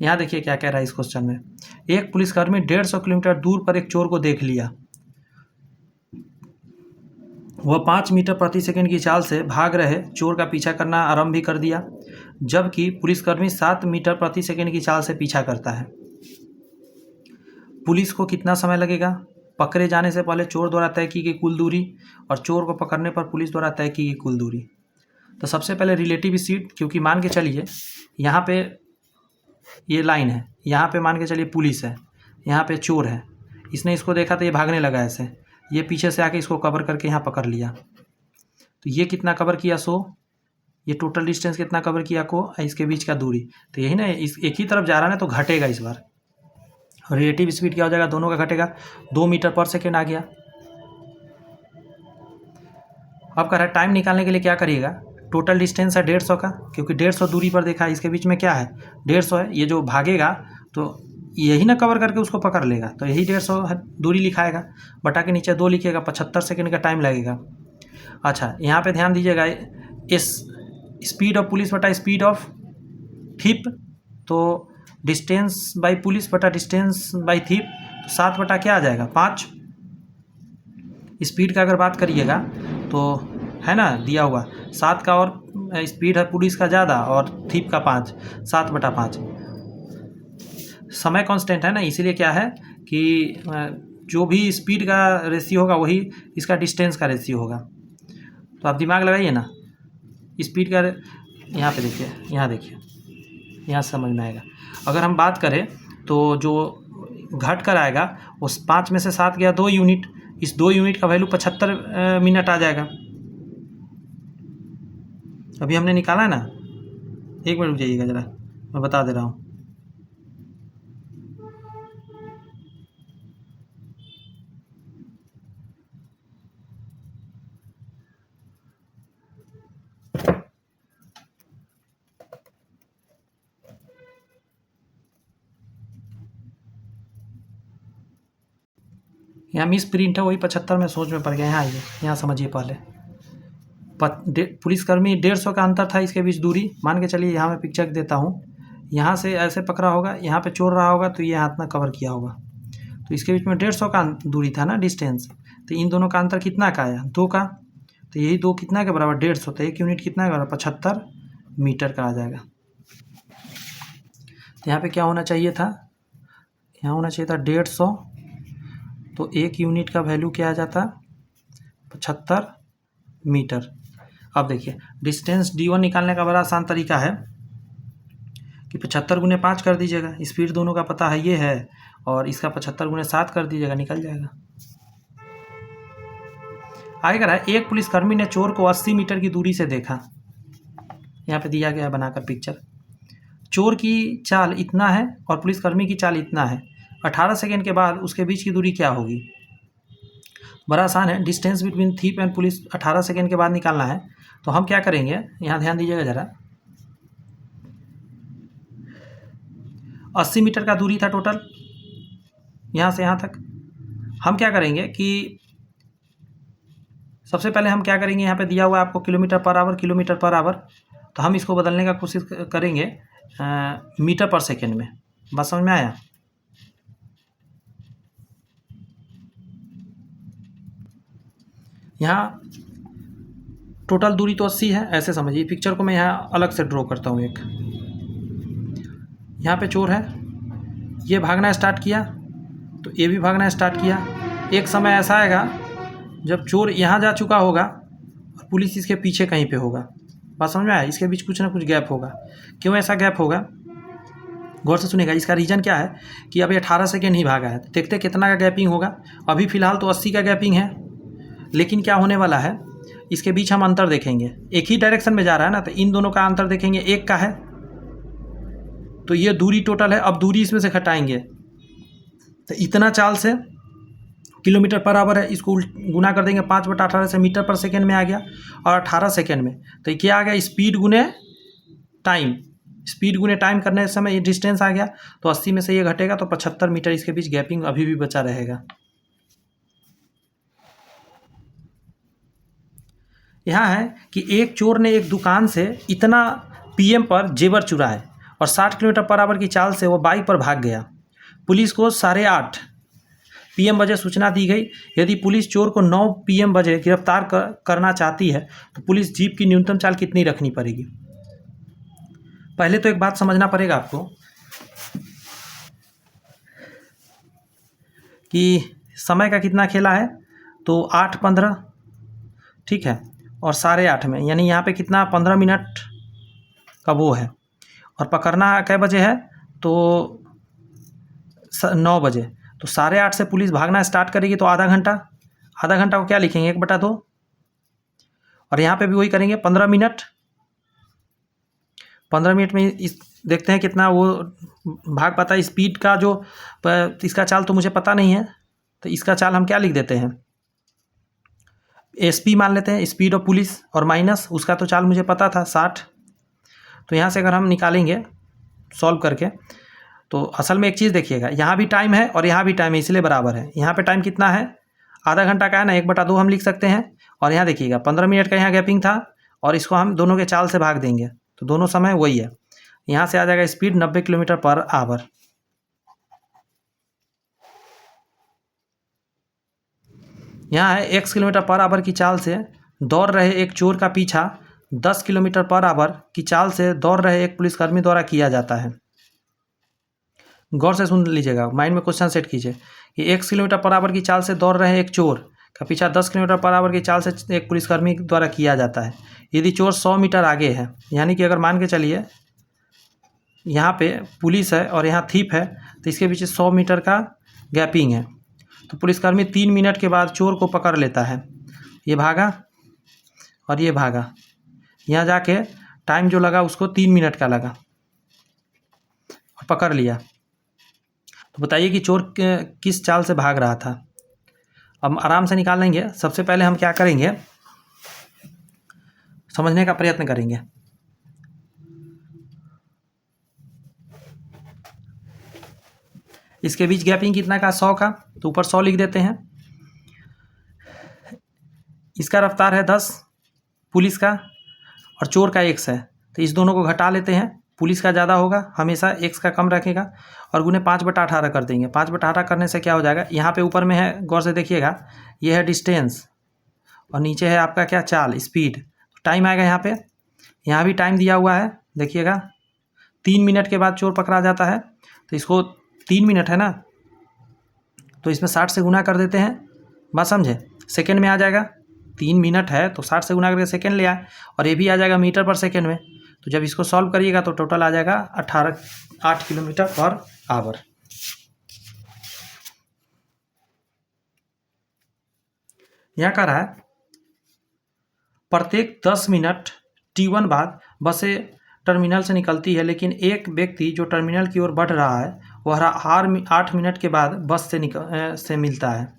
यहाँ देखिए क्या कह रहा है इस क्वेश्चन में। एक पुलिसकर्मी 150 किलोमीटर दूर पर एक चोर को देख लिया। वह 5 मीटर प्रति सेकंड की चाल से भाग रहे चोर का पीछा करना आरंभ भी कर दिया, जबकि पुलिसकर्मी 7 मीटर प्रति सेकंड की चाल से पीछा करता है। पुलिस को कितना समय लगेगा? पकड़े जाने से पहले चोर द्वारा तय की गई कुल दूरी और चोर को पकड़ने पर पुलिस द्वारा तय की गई कुल दूरी। तो सबसे पहले रिलेटिव स्पीड, क्योंकि मान के चलिए यहाँ पे ये लाइन है, यहाँ पे मान के चलिए पुलिस है, यहाँ पे चोर है, इसने इसको देखा तो ये भागने लगा ऐसे, ये पीछे से आके इसको कवर करके यहाँ पकड़ लिया। तो ये कितना कवर किया? 100। ये टोटल डिस्टेंस कितना कवर किया को? इसके बीच का दूरी। तो यही ना, इस एक ही तरफ जा रहा है ना, तो घटेगा इस बार। रिलेटिव स्पीड क्या हो जाएगा? दोनों का घटेगा। 2 मीटर पर सेकेंड आ गया। अब कह रहा है टाइम निकालने के लिए क्या करिएगा? टोटल डिस्टेंस है 150 का, क्योंकि 150 दूरी पर देखा है, इसके बीच में क्या है? 150 है। ये जो भागेगा तो यही ना कवर करके उसको पकड़ लेगा, तो यही 150 दूरी लिखाएगा, बटा के नीचे 2 लिखिएगा, 75 सेकेंड का टाइम लगेगा। अच्छा, यहाँ पे ध्यान दीजिएगा, इस स्पीड ऑफ पुलिस बटा स्पीड ऑफ थिप, तो डिस्टेंस बाई पुलिस बटा डिस्टेंस बाई थिप, तो 7 बटा क्या आ जाएगा? 5। स्पीड का अगर बात करिएगा तो है ना दिया हुआ 7 का, और स्पीड है पुलिस का ज़्यादा और थिप का 5, 7 बटा 5। समय कांस्टेंट है ना, इसीलिए क्या है कि जो भी स्पीड का रेशियो होगा वही इसका डिस्टेंस का रेशियो होगा। तो आप दिमाग लगाइए ना, स्पीड का यहाँ पे देखिए, यहाँ देखिए, यहाँ समझ में आएगा। अगर हम बात करें तो जो घट कर आएगा उस 5 में से 7 गया 2 यूनिट, इस 2 यूनिट का वैल्यू 75 मिनट आ जाएगा। अभी हमने निकाला है ना, 1 मिनट रुक जाइएगा ज़रा, मैं बता दे रहा हूँ। यहाँ मिस प्रिंट है, वही 75 में सोच में पड़ गया। यहाँ आइए, यहाँ समझिए पहले। पुलिसकर्मी 150 का अंतर था इसके बीच दूरी, मान के चलिए यहाँ मैं पिक्चर देता हूँ, यहाँ से ऐसे पकड़ा होगा, यहाँ पे चोर रहा होगा तो ये हाथ में कवर किया होगा, तो इसके बीच में 150 का दूरी था ना डिस्टेंस, तो इन दोनों का अंतर कितना का आया? 2 का, तो यही 2 कितना के बराबर? 150, तो 1 यूनिट कितना के बराबर? 75 मीटर का आ जाएगा। तो यहाँ पे क्या होना चाहिए था? यहाँ होना चाहिए था 150, तो 1 यूनिट का वैल्यू क्या आ जाता? 75 मीटर। अब देखिए डिस्टेंस d1 निकालने का बड़ा आसान तरीका है कि 75 गुने 5 कर दीजिएगा, स्पीड दोनों का पता है ये है, और इसका 75 गुने 7 कर दीजिएगा, निकल जाएगा। आगे कह रहा है एक पुलिसकर्मी ने चोर को 80 मीटर की दूरी से देखा। यहाँ पे दिया गया है बनाकर पिक्चर। चोर की चाल इतना है और पुलिसकर्मी की चाल इतना है, 18 सेकेंड के बाद उसके बीच की दूरी क्या होगी? बड़ा आसान है, distance between thief and police 18 second के बाद निकालना है। तो हम क्या करेंगे, यहाँ ध्यान दीजिएगा ज़रा, 80 मीटर का दूरी था टोटल यहाँ से यहाँ तक। हम क्या करेंगे कि सबसे पहले हम क्या करेंगे, यहाँ पे दिया हुआ है आपको kilometre per our, kilometre per our, तो हम इसको बदलने का कोशिश करेंगे मीटर पर सेकेंड में। बात समझ में आया? यहाँ टोटल दूरी तो 80 है, ऐसे समझिए। पिक्चर को मैं यहाँ अलग से ड्रॉ करता हूँ। एक यहाँ पे चोर है, ये भागना स्टार्ट किया तो ये भी भागना स्टार्ट किया। एक समय ऐसा आएगा जब चोर यहाँ जा चुका होगा और पुलिस इसके पीछे कहीं पे होगा। बात समझ में आया? इसके बीच कुछ ना कुछ गैप होगा। क्यों ऐसा गैप होगा, गौर से सुनेगा। इसका रीज़न क्या है कि अभी 18 सेकेंड ही भागा है। देखते कितना का गैपिंग होगा। अभी फ़िलहाल तो 80 का गैपिंग है, लेकिन क्या होने वाला है, इसके बीच हम अंतर देखेंगे। एक ही डायरेक्शन में जा रहा है ना, तो इन दोनों का अंतर देखेंगे, एक का है तो ये दूरी टोटल है। अब दूरी इसमें से घटाएंगे तो इतना चाल से किलोमीटर पर आवर है, इसको गुना कर देंगे 5/18 से मीटर पर सेकेंड में आ गया। और 18 सेकेंड में तो क्या आ गया, स्पीड गुने टाइम। स्पीड गुने टाइम करने समय ये डिस्टेंस आ गया, तो 80 में से ये घटेगा तो 75 मीटर इसके बीच गैपिंग अभी भी बचा रहेगा। यहाँ है कि एक चोर ने एक दुकान से इतना PM पर जेवर चुराए और 60 किलोमीटर पर आवर की चाल से वो बाइक पर भाग गया। पुलिस को 8:30 PM बजे सूचना दी गई। यदि पुलिस चोर को 9 PM बजे गिरफ्तार करना चाहती है तो पुलिस जीप की न्यूनतम चाल कितनी रखनी पड़ेगी? पहले तो एक बात समझना पड़ेगा आपको कि समय का कितना खेला है, तो 8:15, ठीक है, और 8:30 में, यानी यहाँ पे कितना 15 मिनट का वो है। और पकड़ना कै बजे है, तो 9 बजे। तो 8:30 से पुलिस भागना स्टार्ट करेगी तो आधा घंटा। आधा घंटा को क्या लिखेंगे, 1/2। और यहाँ पे भी वही करेंगे, 15 मिनट। 15 मिनट में इस देखते हैं कितना वो भाग पाता है। स्पीड का जो इसका चाल तो मुझे पता नहीं है, तो इसका चाल हम क्या लिख देते हैं, SP मान लेते हैं, स्पीड ऑफ पुलिस, और माइनस उसका तो चाल मुझे पता था 60। तो यहाँ से अगर हम निकालेंगे सॉल्व करके, तो असल में एक चीज़ देखिएगा, यहाँ भी टाइम है और यहाँ भी टाइम है, इसलिए बराबर है। यहाँ पे टाइम कितना है, आधा घंटा का है ना, 1/2 हम लिख सकते हैं। और यहाँ देखिएगा 15 मिनट का यहाँ गैपिंग था, और इसको हम दोनों के चाल से भाग देंगे तो दोनों समय वही है। यहाँ से आ जाएगा स्पीड 90 किलोमीटर पर आवर। यहाँ है x किलोमीटर पर आवर की चाल से दौड़ रहे एक चोर का पीछा 10 किलोमीटर पर आवर की चाल से दौड़ रहे एक पुलिसकर्मी द्वारा किया जाता है। गौर से सुन लीजिएगा, माइंड में क्वेश्चन सेट कीजिए कि 1 किलोमीटर पर आवर की चाल से दौड़ रहे एक चोर का पीछा 10 किलोमीटर पर आवर की चाल से एक पुलिसकर्मी द्वारा किया जाता है। यदि चोर 100 मीटर आगे है, यानी कि अगर मान के चलिए यहाँ पे पुलिस है और यहाँ थीप है, तो इसके पीछे 100 मीटर का गैपिंग है, तो पुलिसकर्मी 3 मिनट के बाद चोर को पकड़ लेता है। ये भागा और ये भागा, यहाँ जाके टाइम जो लगा उसको 3 मिनट का लगा और पकड़ लिया। तो बताइए कि चोर किस चाल से भाग रहा था। अब आराम से निकाल लेंगे। सबसे पहले हम क्या करेंगे, समझने का प्रयत्न करेंगे। इसके बीच गैपिंग कितना का, 100 का, तो ऊपर 100 लिख देते हैं। इसका रफ्तार है 10 पुलिस का, और चोर का x है, तो इस दोनों को घटा लेते हैं। पुलिस का ज़्यादा होगा, हमेशा x का कम रखेगा, और गुने 5/18 कर देंगे। 5/18 करने से क्या हो जाएगा, यहाँ पे ऊपर में है, गौर से देखिएगा, ये है डिस्टेंस और नीचे है आपका क्या, चाल, स्पीड। टाइम आएगा यहाँ पे, यहाँ भी टाइम दिया हुआ है, देखिएगा 3 मिनट के बाद चोर पकड़ा जाता है। तो इसको 3 मिनट है ना, तो इसमें 60 से गुना कर देते हैं। बात समझे, सेकेंड में आ जाएगा। 3 मिनट है तो 60 से गुना करके सेकेंड ले आए, और ये भी आ जाएगा मीटर पर सेकेंड में। तो जब इसको सॉल्व करिएगा तो टोटल आ जाएगा 8 किलोमीटर पर आवर। यहाँ कह रहा है प्रत्येक 10 मिनट T1 बाद बसें टर्मिनल से निकलती है, लेकिन एक व्यक्ति जो टर्मिनल की ओर बढ़ रहा है वह हर 8 मिनट के बाद बस से मिलता है।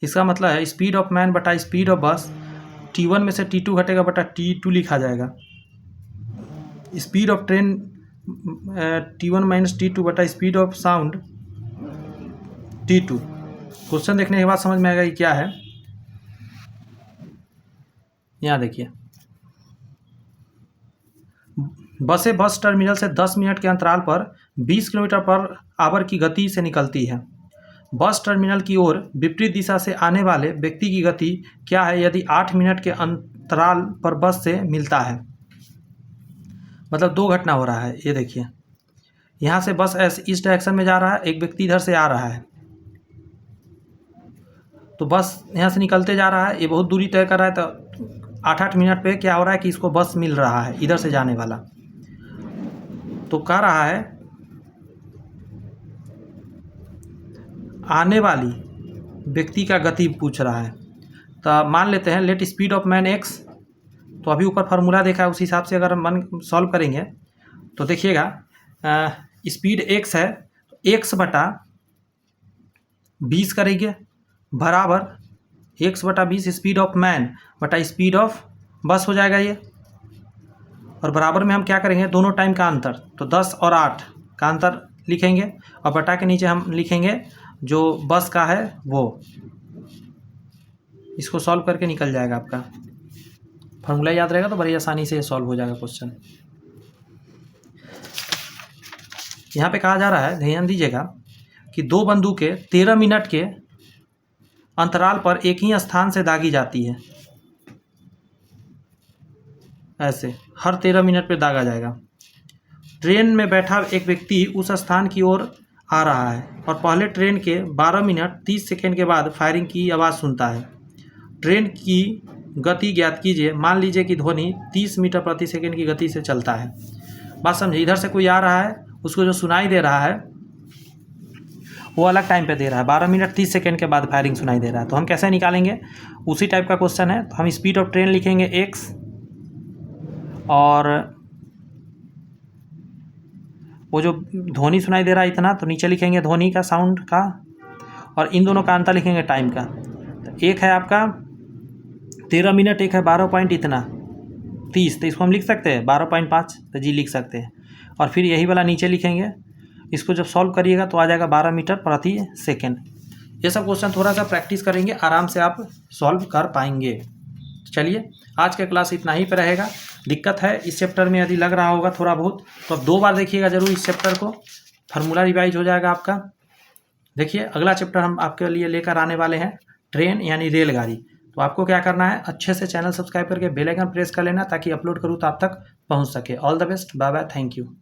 इसका मतलब है स्पीड ऑफ मैन बटा स्पीड ऑफ बस, T1 में से T2 घटेगा बटा T2 लिखा जाएगा। Speed of train T1 minus T2 बटा speed of sound T2। Question देखने के बाद समझ में आएगा ये क्या है। यहाँ देखिए, बसें बस टर्मिनल से 10 मिनट के अंतराल पर 20 किलोमीटर पर आवर की गति से निकलती है। बस टर्मिनल की ओर विपरीत दिशा से आने वाले व्यक्ति की गति क्या है यदि 8 मिनट के अंतराल पर बस से मिलता है। मतलब दो घटना हो रहा है। ये देखिए, यहाँ से बस इस डायरेक्शन में जा रहा है, एक व्यक्ति इधर से आ रहा है, तो बस यहाँ से निकलते जा रहा है, ये बहुत दूरी तय कर रहा है, तो 8-8 मिनट पे क्या हो रहा है कि इसको बस मिल रहा है इधर से जाने वाला। तो कह रहा है आने वाली व्यक्ति का गति पूछ रहा है। तो मान लेते हैं let speed of man x. तो अभी ऊपर फार्मूला देखा है, उस हिसाब से अगर हम सॉल्व करेंगे तो देखिएगा, स्पीड एक्स है, एक्स बटा 20 करेंगे बराबर एक्स बटा 20 स्पीड ऑफ मैन बटा स्पीड ऑफ बस हो जाएगा ये। और बराबर में हम क्या करेंगे, दोनों टाइम का अंतर, तो 10 और 8 का अंतर लिखेंगे और बटा के नीचे हम लिखेंगे जो बस का है वो। इसको सॉल्व करके निकल जाएगा आपका। फार्मूला याद रहेगा तो बड़ी आसानी से ये सॉल्व हो जाएगा क्वेश्चन। यहाँ पे कहा जा रहा है, ध्यान दीजिएगा, कि दो बंदूकें 13 मिनट के अंतराल पर एक ही स्थान से दागी जाती है। ऐसे हर 13 मिनट पे दागा जाएगा। ट्रेन में बैठा एक व्यक्ति उस स्थान की ओर आ रहा है और पहले ट्रेन के 12 मिनट 30 सेकेंड के बाद फायरिंग की आवाज़ सुनता है। ट्रेन की गति ज्ञात कीजिए। मान लीजिए कि ध्वनि 30 मीटर प्रति सेकेंड की गति से चलता है। बात समझिए, इधर से कोई आ रहा है, उसको जो सुनाई दे रहा है वो अलग टाइम पे दे रहा है, 12 मिनट 30 सेकेंड के बाद फायरिंग सुनाई दे रहा है। तो हम कैसे निकालेंगे, उसी टाइप का क्वेश्चन है। तो हम स्पीड ऑफ ट्रेन लिखेंगे एक्स, और वो जो ध्वनि सुनाई दे रहा है इतना, तो नीचे लिखेंगे ध्वनि का, साउंड का, और इन दोनों का अंतर लिखेंगे टाइम का। तो एक है आपका 13 मिनट, एक है 12 पॉइंट इतना 30, तो इसको हम लिख सकते हैं 12.5, तो जी लिख सकते हैं। और फिर यही वाला नीचे लिखेंगे। इसको जब सॉल्व करिएगा तो आ जाएगा 12 मीटर प्रति सेकेंड। ये सब क्वेश्चन थोड़ा सा प्रैक्टिस करेंगे, आराम से आप सॉल्व कर पाएंगे। चलिए, आज का क्लास इतना ही पे रहेगा। दिक्कत है इस चैप्टर में, यदि लग रहा होगा थोड़ा बहुत, तो अब 2 बार देखिएगा जरूर इस चैप्टर को, फार्मूला रिवाइज हो जाएगा आपका। देखिए, अगला चैप्टर हम आपके लिए लेकर आने वाले हैं ट्रेन यानी रेलगाड़ी। तो आपको क्या करना है, अच्छे से चैनल सब्सक्राइब करके बेल आइकन प्रेस कर लेना, ताकि अपलोड करूँ तो आप तक पहुँच सके। All the best, bye bye, thank you.